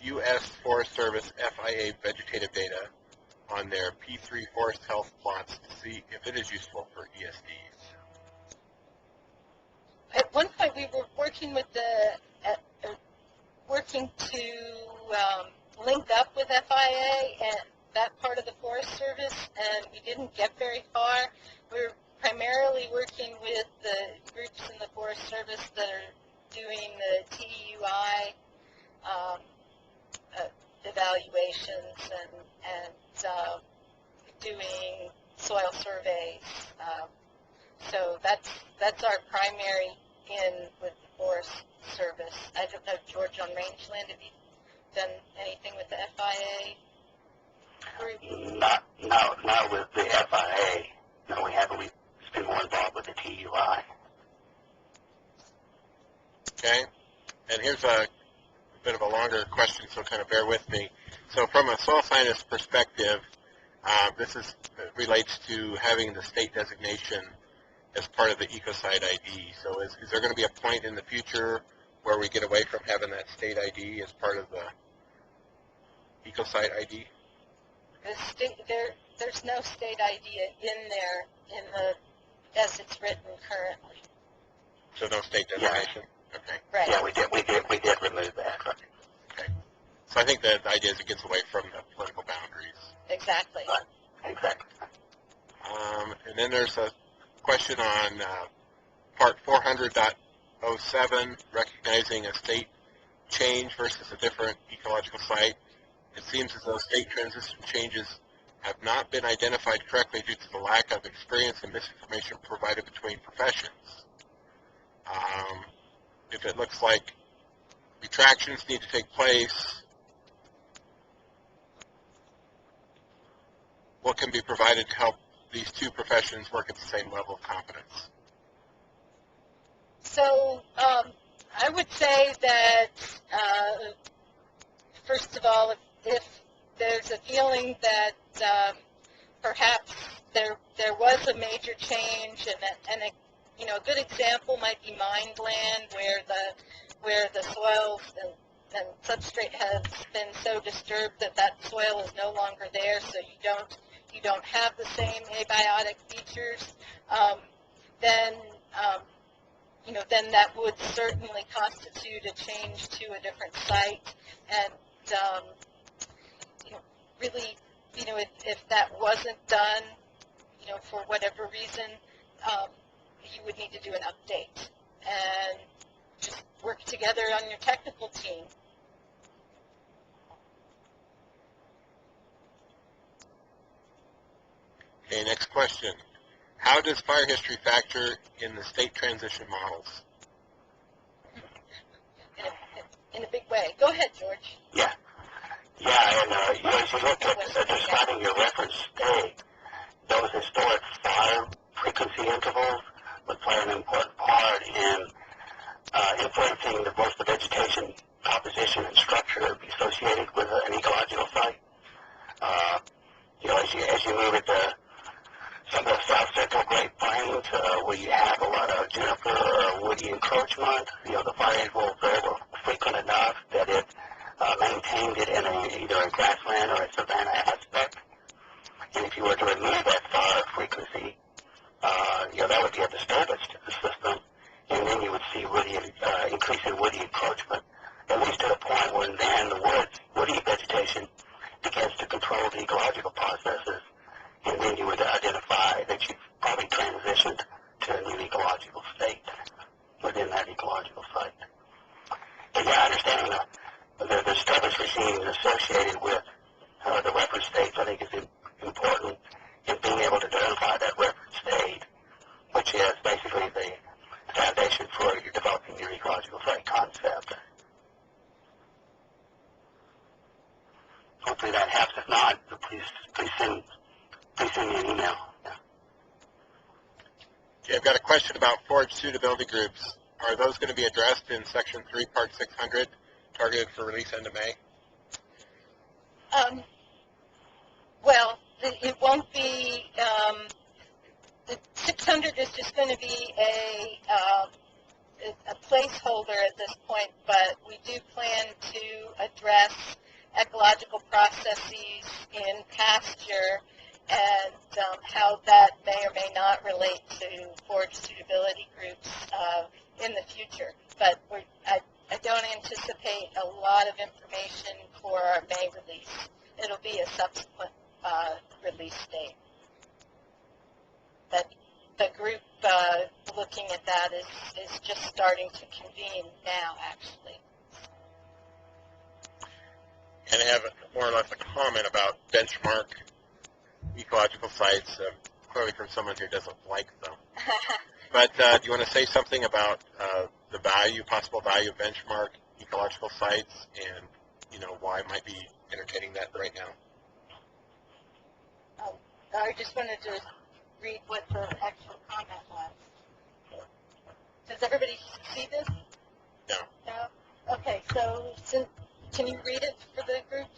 U.S. Forest Service FIA vegetative data on their P3 forest health plots to see if it is useful for ESDs? At one point, we were working with working to link up with FIA and that part of the Forest Service, and we didn't get very far. We're primarily working with the groups in the Forest Service that are doing the TUI evaluations and doing soil surveys. So that's our primary in with the Forest Service. I don't know, George, on rangeland, have you done anything with the FIA group? Not with the FIA. No, we haven't. We've been more involved with the TUI. Okay, and here's a bit of a longer question, so kind of bear with me. So from a soil scientist perspective, this relates to having the state designation as part of the ecosite ID. So is there going to be a point in the future where we get away from having that state ID as part of the ecosite ID? There's no state ID in there as it's written currently. So no state designation? Yeah. Okay. Right. Yeah, we did remove that. Right. Okay. So I think the idea is it gets away from the political boundaries. Exactly. Right. Exactly. And then there's a question on Part 400.07, recognizing a state change versus a different ecological site. It seems as though state transition changes have not been identified correctly due to the lack of experience and misinformation provided between professions. If it looks like retractions need to take place, what can be provided to help these two professions work at the same level of competence? So I would say that, first of all, if there's a feeling that perhaps there was a major change, and a good example might be mined land where the soils and substrate has been so disturbed that soil is no longer there, so you don't have the same abiotic features, then that would certainly constitute a change to a different site. And really, if that wasn't done, for whatever reason, you would need to do an update and just work together on your technical team. Okay, next question. How does fire history factor in the state transition models? In a big way. Go ahead, George. Yeah. Yeah, and as you look at deciding your reference state, those historic fire frequency intervals would play an important part in influencing both the vegetation composition and structure associated with an ecological site. As you move into some of the south central Great Plains, where you have a lot of juniper or woody encroachment, the fires will very well frequent enough that it maintained it in either a grassland or a savanna aspect. And if you were to remove that fire frequency, that would be a disturbance to the system, and then you would see increase in woody encroachment, at least to the point where then the woody vegetation begins to control the ecological processes, and then you would identify that you've probably transitioned to a new ecological state within that ecological site. But yeah, understanding the disturbance regime associated with the reference states, I think, is important in being able to identify that reference state, which is basically the foundation for developing your ecological site concept. Hopefully that helps. If not, please send me an email. Yeah. Okay, I've got a question about forage suitability groups. Are those going to be addressed in Section 3, Part 600, targeted for release end of May? Well, it won't be, the 600 is just going to be a placeholder at this point, but we do plan to address ecological processes in pasture and how that may or may not relate to forage suitability groups in the future. But I don't anticipate a lot of information for our May release. It'll be a subsequent release date. But the group looking at that is just starting to convene now, actually. And I have more or less a comment about benchmark ecological sites, clearly from someone who doesn't like them. But do you want to say something about the possible value of benchmark ecological sites, and why I might be entertaining that right now? I just wanted to read what the actual comment was. Does everybody see this? No. No? Okay, so can you read it for the group?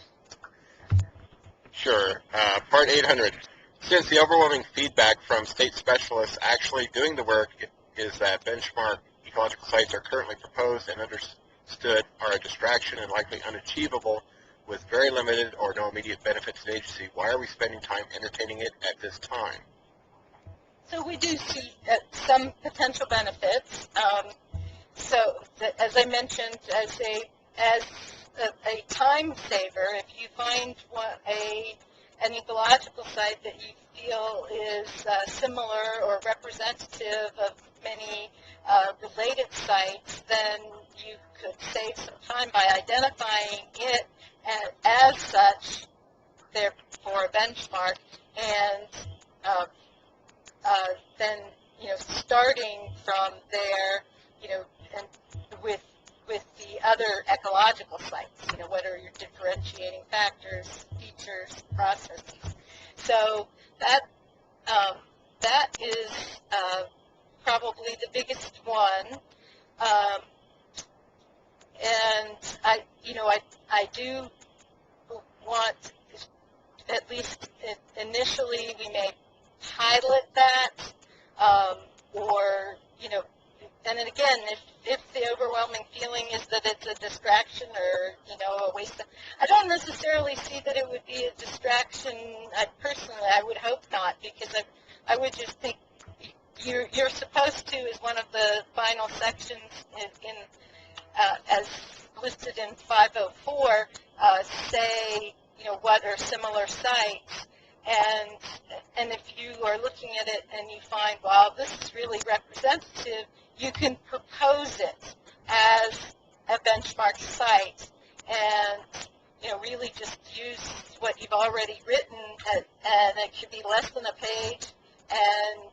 Sure. Part 800. Since the overwhelming feedback from state specialists actually doing the work is that benchmark ecological sites are currently proposed and understood are a distraction and likely unachievable with very limited or no immediate benefit to the agency, why are we spending time entertaining it at this time? So we do see some potential benefits. As I mentioned, as a time saver, if you find an ecological site that you feel is similar or representative of many related sites, then you could save some time by identifying it as such, therefore a benchmark, and then starting from there, and with the other ecological sites, what are your differentiating factors, features, processes. So that is probably the biggest one. And I do want, at least initially, we may pilot that, or and then again, if the overwhelming feeling is that it's a distraction or a waste of, I don't necessarily see that it would be a distraction. Personally, I would hope not, because I would just think you're supposed to, as one of the final sections in as listed in 504, say what are similar sites, and And if you are looking at it and you find, wow, this is really representative, you can propose it as a benchmark site and, you know, really just use what you've already written, and it could be less than a page, and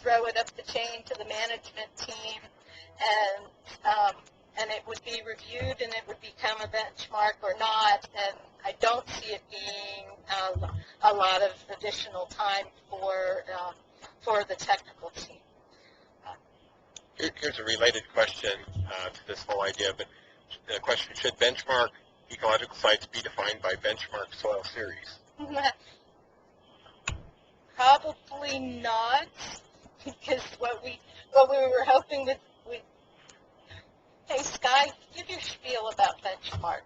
throw it up the chain to the management team, and it would be reviewed, and it would become a benchmark or not. And I don't see it being a lot of additional time for the technical team. Here's a related question to this whole idea, but the question, should benchmark ecological sites be defined by benchmark soil series? Probably not, because what we were hoping with hey, Sky, give your spiel about benchmark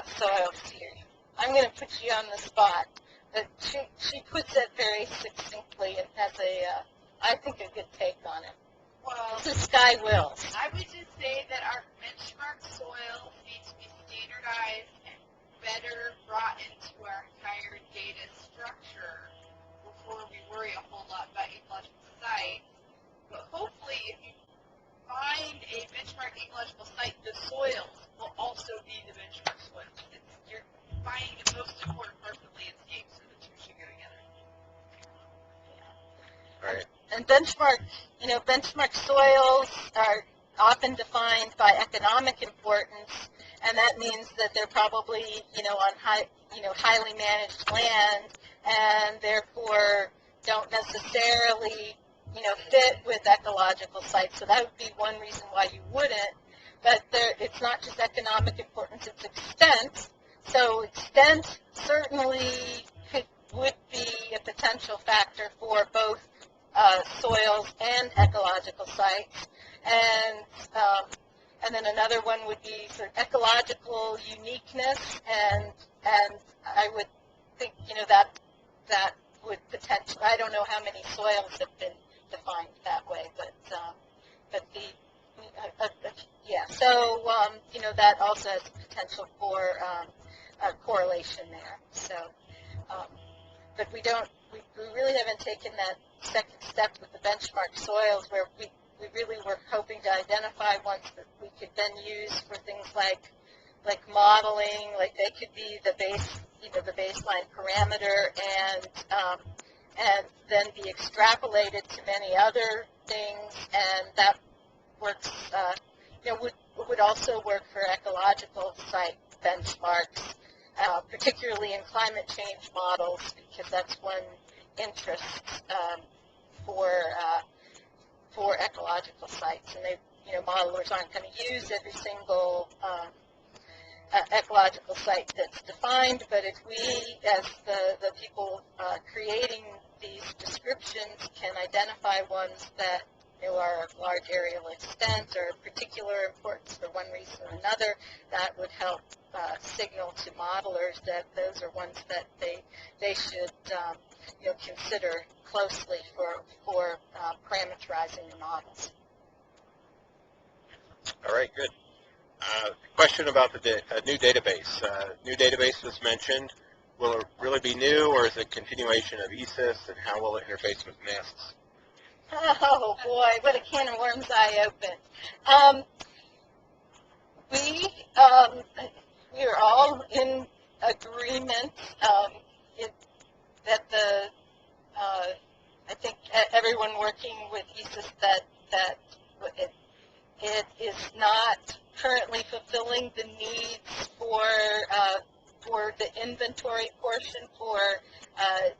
soil series. I'm going to put you on the spot, but she puts it very succinctly and has I think, a good take on it. Well, This is Sky Wills. I would just say that our benchmark soils need to be standardized and better brought into our entire data structure before we worry a whole lot about ecological sites. But hopefully, if you find a benchmark ecological site, the soils will also be the benchmark soils. You're finding the most important parts of the landscape, so the two should go together. All right. And benchmark soils are often defined by economic importance, and that means that they're probably, on highly managed land, and therefore don't necessarily, fit with ecological sites. So that would be one reason why you wouldn't. But it's not just economic importance; it's extent. So extent certainly would be a potential factor for both soils and ecological sites, and then another one would be sort of ecological uniqueness, and I would think that would potentially, I don't know how many soils have been defined that way, but so that also has potential for a correlation there. So, but we really haven't taken that second step with the benchmark soils, where we really were hoping to identify ones that we could then use for things like modeling, like they could be the baseline parameter, and then be extrapolated to many other things, and that works. Would also work for ecological site benchmarks, particularly in climate change models, because that's one interest for ecological sites, and modelers aren't going to use every single ecological site that's defined, but if we, as the people creating these descriptions, can identify ones that are of large areal extent or particular importance for one reason or another, that would help signal to modelers that those are ones that they should consider closely for parameterizing the models. All right, good. Question about the new database. New database was mentioned. Will it really be new, or is it a continuation of ESIS, and how will it interface with NESH? Oh boy, what a can of worms I opened. We are all in agreement that I think everyone working with ESIS that it is not currently fulfilling the needs for the inventory portion, for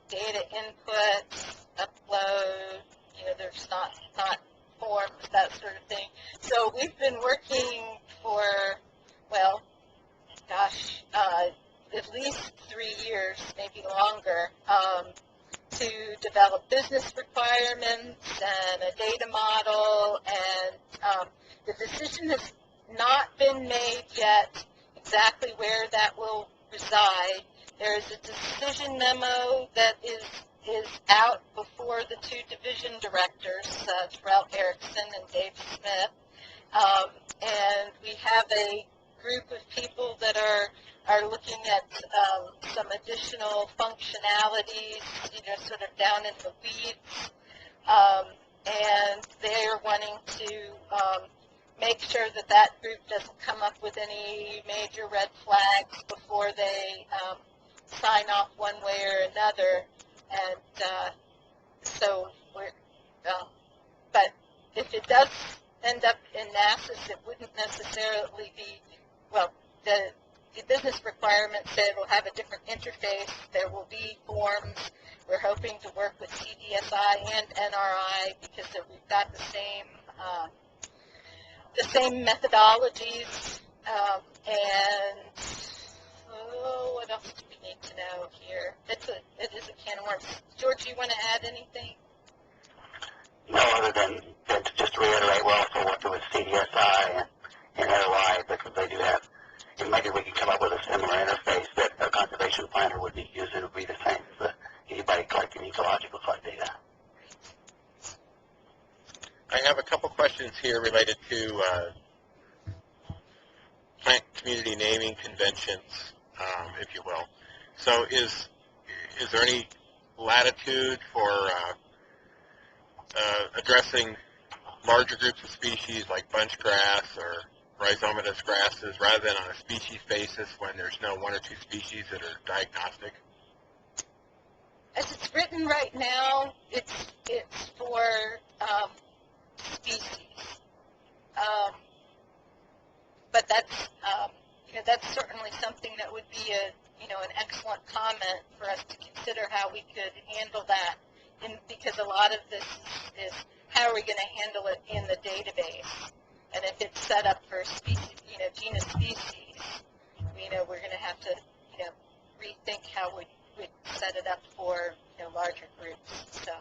data input, upload. There's not forms, that sort of thing. So we've been working for, at least 3 years, maybe longer, to develop business requirements and a data model, and the decision has not been made yet exactly where that will reside. There is a decision memo that is out before the two division directors, Terrell Erickson and Dave Smith, and we have a group of people that are are looking at some additional functionalities, sort of down in the weeds, and they're wanting to make sure that that group doesn't come up with any major red flags before they sign off one way or another. And so we're, but if it does end up in NASAS, it wouldn't necessarily be, well, the business requirements say it will have a different interface. There will be forms. We're hoping to work with CDSI and NRI because we've got the same methodologies. And what else do we need to know here? It is a can of worms. George, you want to add anything? No, other than to just reiterate, we're also working with CDSI and NRI because they do have, and maybe we can come up with a similar interface that a conservation planner would be using to be the same as anybody collecting ecological site data. I have a couple questions here related to plant community naming conventions, if you will. So is there any latitude for addressing larger groups of species like bunch grass or rhizomatous grasses rather than on a species basis when there's no one or two species that are diagnostic? As it's written right now, it's for species. But that's certainly something that would be an excellent comment for us to consider how we could handle that. Because a lot of this is how are we going to handle it in the database, and if it's set up for species, genus species, we're going to have to rethink how we would set it up for larger groups. So,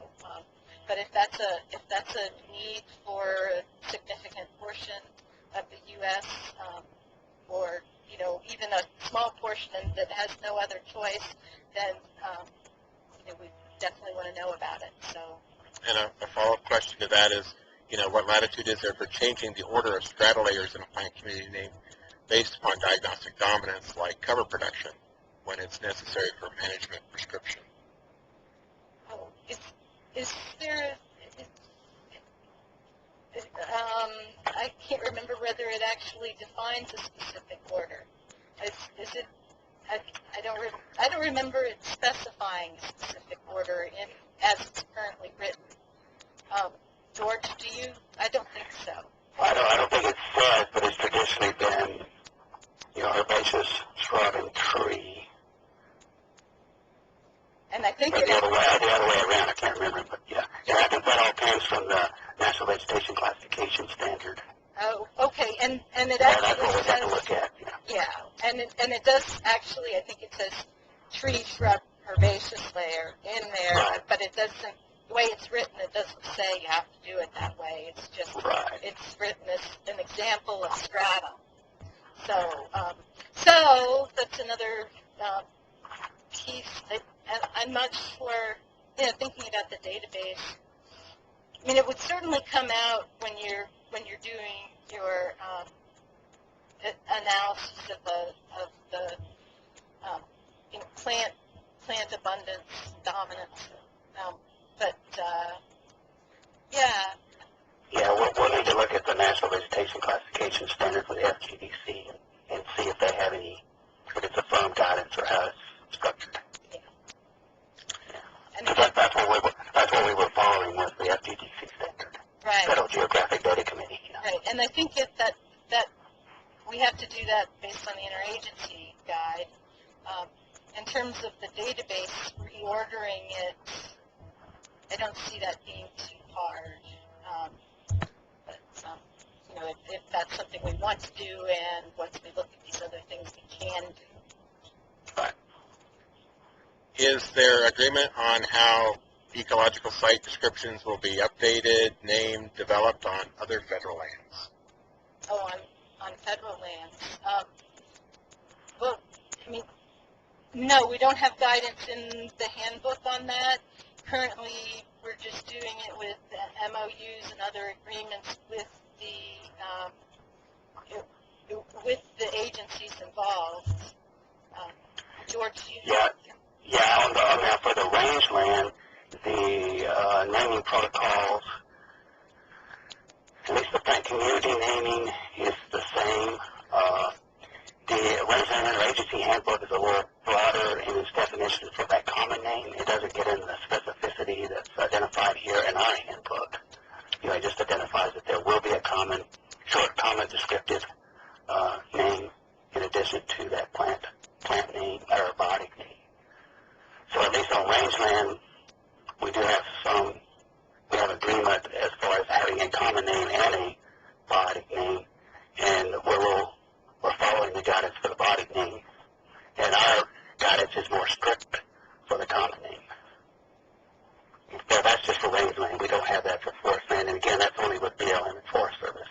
but if that's a need for a significant portion of the U.S. Or even a small portion that has no other choice, then we definitely want to know about it. So. And a follow-up question to that is, what latitude is there for changing the order of strata layers in a plant community name based upon diagnostic dominance like cover production when it's necessary for management prescription? Oh, is there? I can't remember whether it actually defines a specific order. Is it? I don't remember it specifying a specific order as it's currently written. George, do you? I don't think so. I don't think it says, but it's traditionally been, herbaceous, shrub, and tree. And I think the other way around. I can't remember, but yeah. I think that all comes from the National Vegetation Classification Standard. Oh, okay, and it actually that's what we have to look at. Yeah, and it does actually. I think it says tree, shrub, herbaceous layer in there, right. But it doesn't. The way it's written, it doesn't say you have to do it that way. It's just It's written as an example of strata. So that's another piece. I'm not sure. Thinking about the database. I mean, it would certainly come out when you're doing your analysis of the plant abundance dominance. Yeah, we'll need to look at the National Vegetation Classification Standard for the FGDC and see if they have any, if it's a firm guidance or how it's structured. Yeah. And that's what we were following with the FGDC standard. Right. Federal Geographic Data Committee. Right, and I think that we have to do that based on the interagency guide. In terms of the database, reordering it, I don't see that being too hard. If that's something we want to do, and once we look at these other things, we can do. Right. Is there agreement on how ecological site descriptions will be updated, named, developed on other federal lands? Oh, on federal lands. Well, I mean, no, we don't have guidance in the handbook on that. Currently, we're just doing it with MOUs and other agreements with the agencies involved. George, you Yeah, for the rangeland, the naming protocols, at least the plant community naming is the same. The rangeland interagency handbook is a little broader in its definition for that common name. It doesn't get into the specificity that's identified here in our handbook. It just identifies that there will be a short, common descriptive name in addition to that plant name or body name. So at least on rangeland, we have agreement as far as having a common name and a body name, and we're following the guidance for the body name, and our guidance is more strict for the common name. So that's just for rangeland. We don't have that for forest land, and again, that's only with BLM and Forest Service.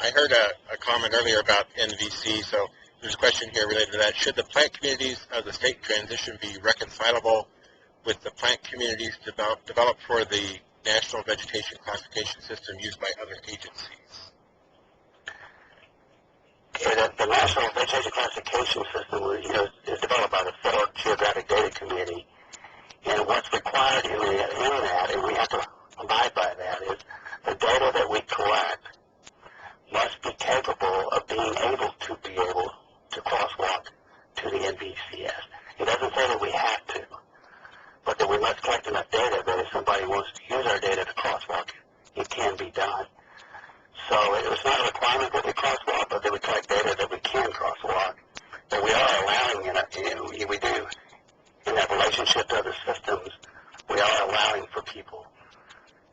I heard a comment earlier about NVC, so there's a question here related to that. Should the plant communities of the state transition be reconcilable with the plant communities developed for the National Vegetation Classification System used by other agencies? Yeah, the National Vegetation Classification System is developed by the Federal Geographic Data Committee, and what's required in that, and we have to abide by that, is the data that we collect must be capable of being able to crosswalk to the NVCS. It doesn't say that we have to, but that we must collect enough data that if somebody wants to use our data to crosswalk, it can be done. So it's not a requirement that we crosswalk, but that we collect data that we can crosswalk. But we are allowing we do, in that relationship to other systems, we are allowing for people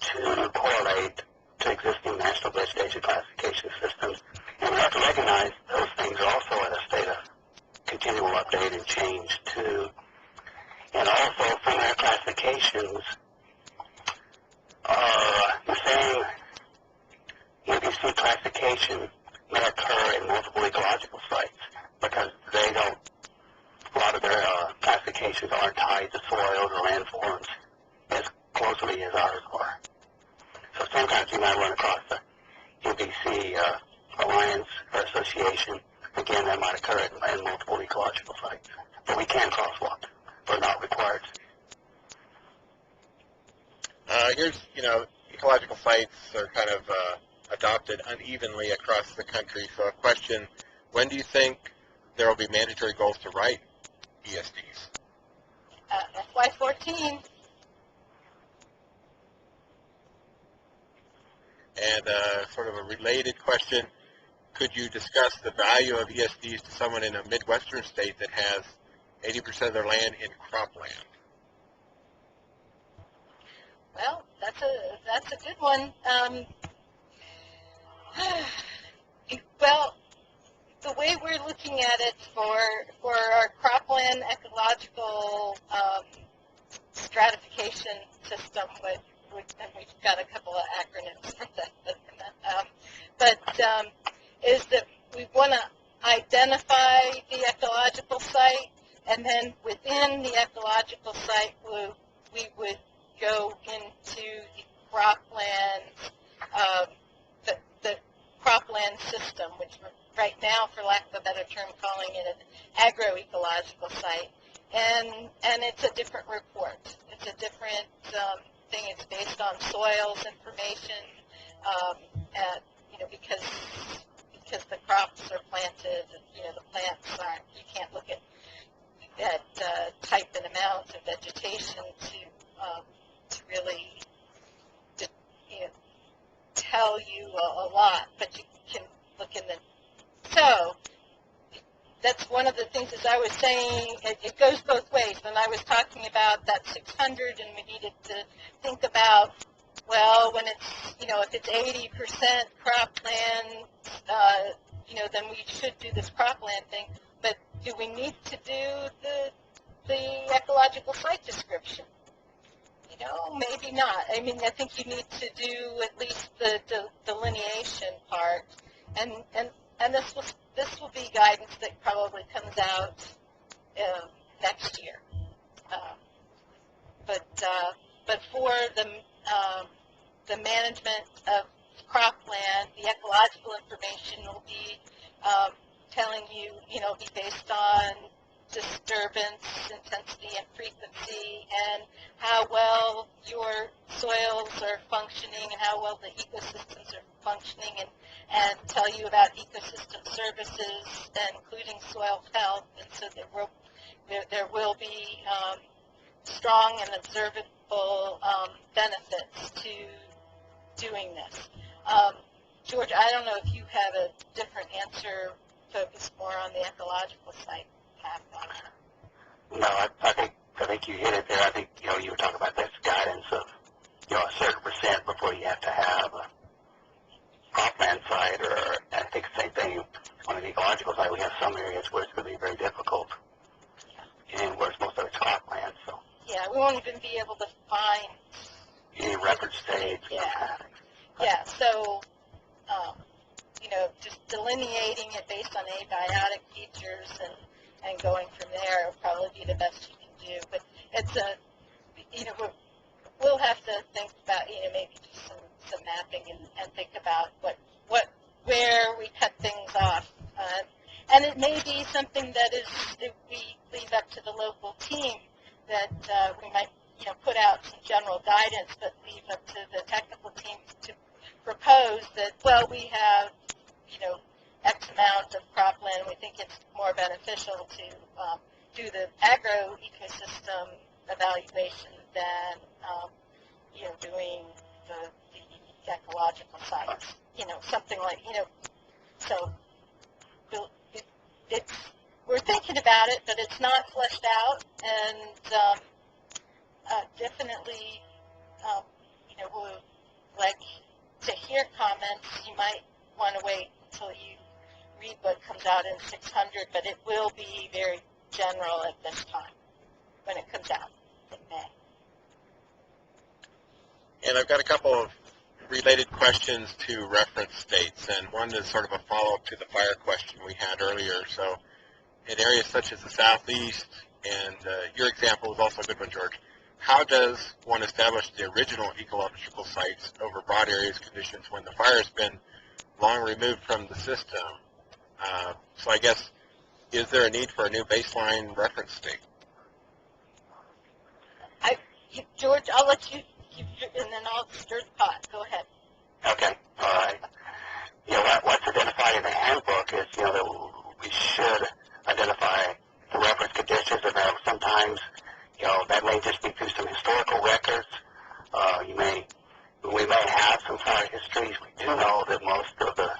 to correlate to existing national vegetation classification systems. And we have to recognize those things are also in a state of continual update and change too. And also from our classifications are the same NVC classification may occur in multiple ecological sites because a lot of their classifications aren't tied to soils or landforms as closely as ours are. So sometimes you might run across the NVC Alliance or Association. Again, that might occur in multiple ecological sites. But we can crosswalk, but not required. Here's, ecological sites are kind of adopted unevenly across the country. So a question, when do you think there will be mandatory goals to write ESDs? FY14. And sort of a related question, could you discuss the value of ESDs to someone in a Midwestern state that has 80% of their land in cropland? Well, that's a good one. Well, the way we're looking at it for our cropland ecological stratification system, and we've got a couple of acronyms for that, is that we want to identify the ecological site, and then within the ecological site, we would go into the cropland, the cropland system, which we're right now, for lack of a better term, calling it an agroecological site, and it's a different report. It's a different thing. It's based on soils information, because the crops are planted, the plants aren't. You can't look at type and amount of vegetation to really tell you a lot, but you can look in the. So that's one of the things, as I was saying, it goes both ways. When I was talking about that 600, and we needed to think about, well, when it's, if it's 80% cropland, then we should do this cropland thing. But do we need to do the ecological site description? Maybe not. I mean, I think you need to do at least the delineation part, and this will be guidance that probably comes out next year. But for the management of cropland, the ecological information will be telling you, be based on disturbance, intensity, and frequency, and how well your soils are functioning and how well the ecosystems are functioning, and tell you about ecosystem services, including soil health. And so there will be strong and observable benefits to doing this. George, I don't know if you have a different answer focused more on the ecological site. No, I think you hit it there. I think, you were talking about this guidance of, a certain percent before you have to have a cropland site, or I think the same thing on the ecological side. We have some areas where it's going to be very difficult, and where most of it's cropland. So yeah, we won't even be able to find any record stage. Yeah. So just delineating it based on abiotic features and going from there will probably be the best you can do. But it's we'll have to think about, maybe do some mapping and think about where we cut things off. And it may be something that we leave up to the local team, that we might, put out some general guidance, but leave up to the technical team to propose that, well, we have, X amount of cropland, and we think it's more beneficial to do the agro-ecosystem evaluation than, doing the ecological sites, something like, so we're thinking about it, but it's not fleshed out, and definitely, we'll like to hear comments. You might want to wait until you read what comes out in 600, but it will be very general at this time when it comes out in May. And I've got a couple of related questions to reference states, and one is sort of a follow-up to the fire question we had earlier. So in areas such as the southeast, and your example was also a good one, George, how does one establish the original ecological sites over broad areas conditions when the fire has been long removed from the system? So I guess, is there a need for a new baseline reference state? George, I'll let you, and then I'll stir the pot. Go ahead. Okay. All right. What's identified in the handbook is, that we should identify the reference conditions, and that sometimes, that may just be through some historical records. We may have some fire histories. We do know that most of the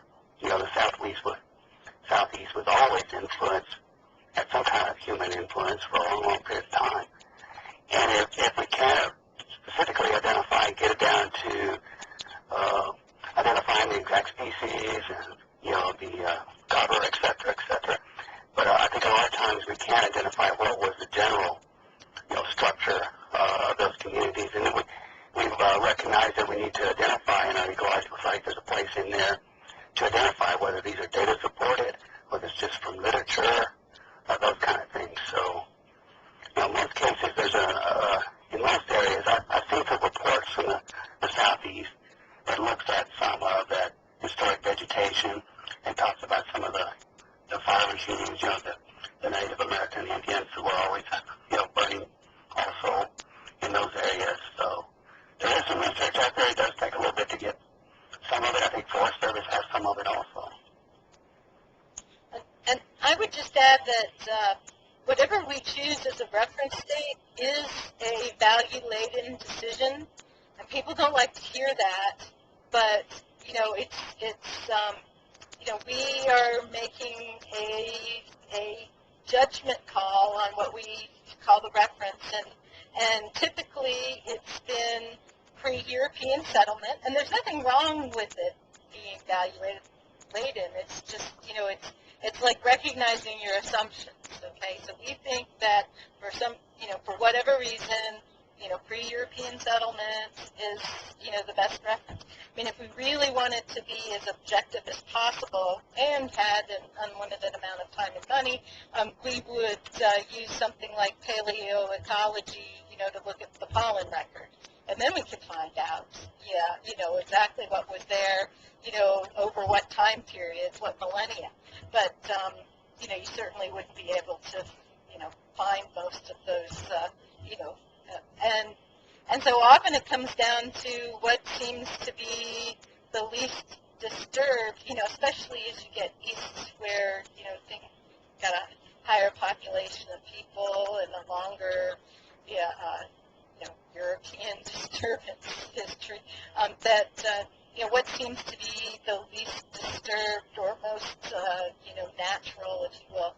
southeast was always influenced, had some kind of human influence for a long period of time. And if we can specifically identify, get it down to identifying the exact species and, the cover, et cetera. But I think a lot of times we can identify what was the general, structure of those communities. And then we've recognized that we need to identify in our ecological site, there's a place in there to identify whether these are data supported, whether it's just from literature, those kind of things. So, in most cases, in most areas, I've seen some reports from the southeast that looks at some of that historic vegetation and talks about some of the fire regimes, the Native American Indians who were always, burning also in those areas. So there is some research out there. It does take a little bit to get some of it. I think Forest Service has some of it also. And I would just add that whatever we choose as a reference state is a value-laden decision, and people don't like to hear that, but, we are making a judgment call on what we call the reference, and typically it's been pre-European settlement, and there's nothing wrong with it being value-laden. It's just, it's like recognizing your assumptions, okay? So we think that for whatever reason, pre-European settlement is, the best reference. I mean, if we really wanted to be as objective as possible and had an unlimited amount of time and money, we would use something like paleoecology, to look at the pollen record. And then we can find out, exactly what was there, over what time periods, what millennia. But, you certainly wouldn't be able to, find most of those, and so often it comes down to what seems to be the least disturbed, especially as you get east where, things got a higher population of people and a longer, European disturbance history, what seems to be the least disturbed or most, natural, if you will,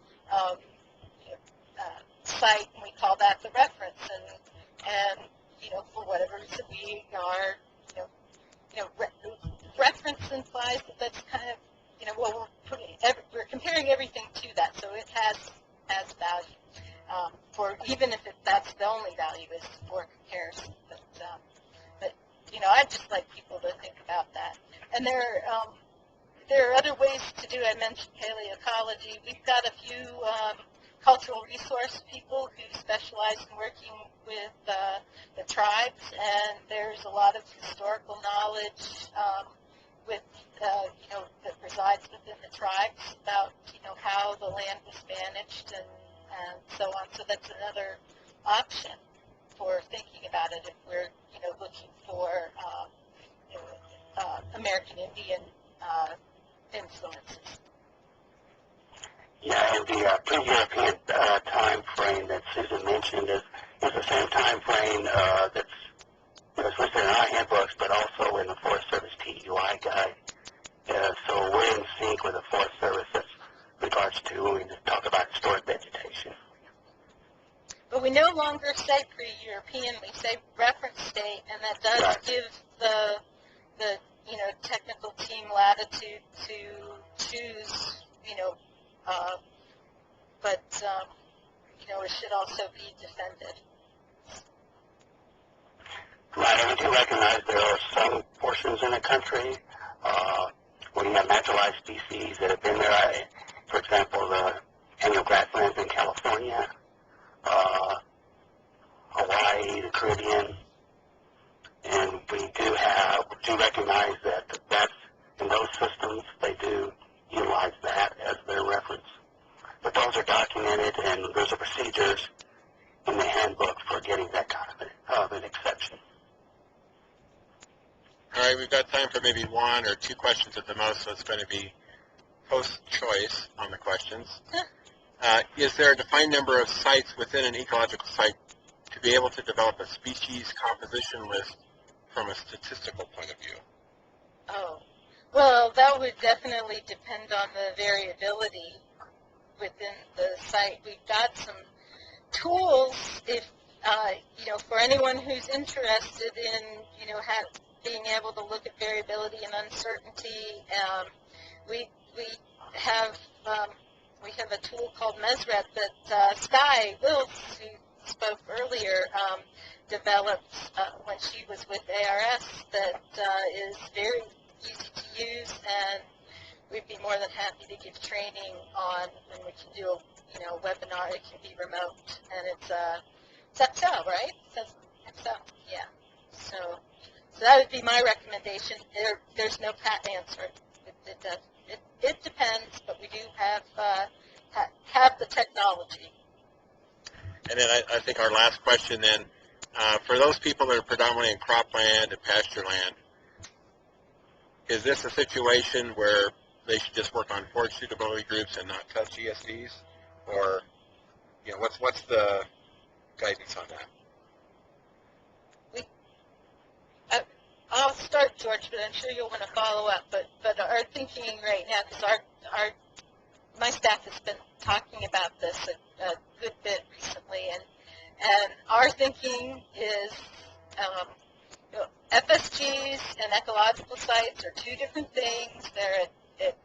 site, and we call that the reference, and for whatever reason we are, reference implies that that's kind of, we're comparing everything to that, so it has value. Even if that's the only value is for comparison, but I'd just like people to think about that. And there are other ways to do. I mentioned paleoecology. We've got a few cultural resource people who specialize in working with the tribes, and there's a lot of historical knowledge that resides within the tribes about how the land was managed and so on. So that's another option for thinking about it if we're looking for American Indian influences. Yeah, and the pre-European time frame that Susan mentioned is the same time frame that's listed in our handbooks, but also in the Forest Service TUI guide. So we're in sync with the Forest Service as regards to when we talk about historic vegetation. But we no longer say pre-European, we say reference date, and that does Right. give the technical team latitude to choose, but it should also be defended. Right, and we do recognize there are some portions in the country where you have naturalized species that have been there. For example, the annual grasslands in California, Hawaii, the Caribbean, and we do recognize that that's in those systems they do utilize that as their reference. But those are documented, and there's a procedures in the handbook for getting that kind of an exception. All right, we've got time for maybe one or two questions at the most, so it's going to be post-choice on the questions. Is there a defined number of sites within an ecological site to be able to develop a species composition list from a statistical point of view? Oh, well, that would definitely depend on the variability within the site. We've got some tools, if for anyone who's interested in being able to look at variability and uncertainty. We have a tool called Mesret that Sky Wills, who spoke earlier, developed when she was with ARS, that is very easy to use, and we'd be more than happy to give training on, and we can do a webinar. It can be remote, and it's Excel, right? It's Excel, yeah. So that would be my recommendation. There's no pat answer. It depends, but we do have the technology. And then I think our last question then, for those people that are predominantly in cropland and pasture land, is this a situation where they should just work on forage suitability groups and not touch ESDs? Or, what's the guidance on that? I'll start, George, but I'm sure you'll want to follow up. But our thinking right now, because my staff has been talking about this a good bit recently, and our thinking is FSGs and ecological sites are two different things. They're at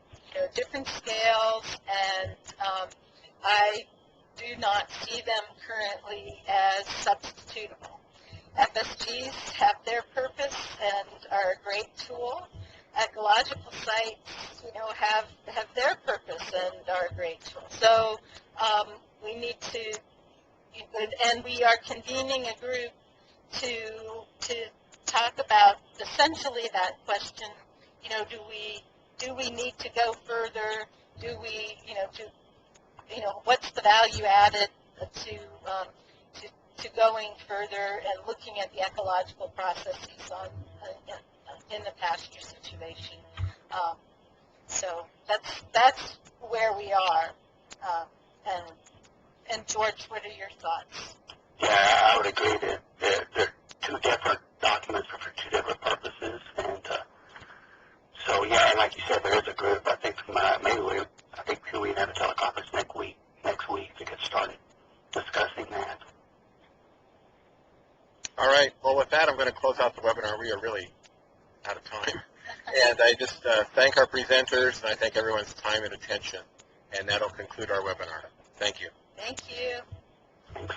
different scales, and I do not see them currently as substitutable. FSGs have their purpose and are a great tool. Ecological sites, have their purpose and are a great tool. So we need to, and we are convening a group to talk about essentially that question. You know, do we need to go further? Do we, what's the value added to going further and looking at the ecological processes in the pasture situation? So that's where we are. And George, what are your thoughts? Yeah, I would agree that they're two different documents for two different purposes, and so yeah, and like you said, there is a group. I think maybe we have a teleconference next week to get started discussing that. All right. Well, with that, I'm going to close out the webinar. We are really out of time. And I just thank our presenters, and I thank everyone's time and attention. And that'll conclude our webinar. Thank you. Thank you. Thanks.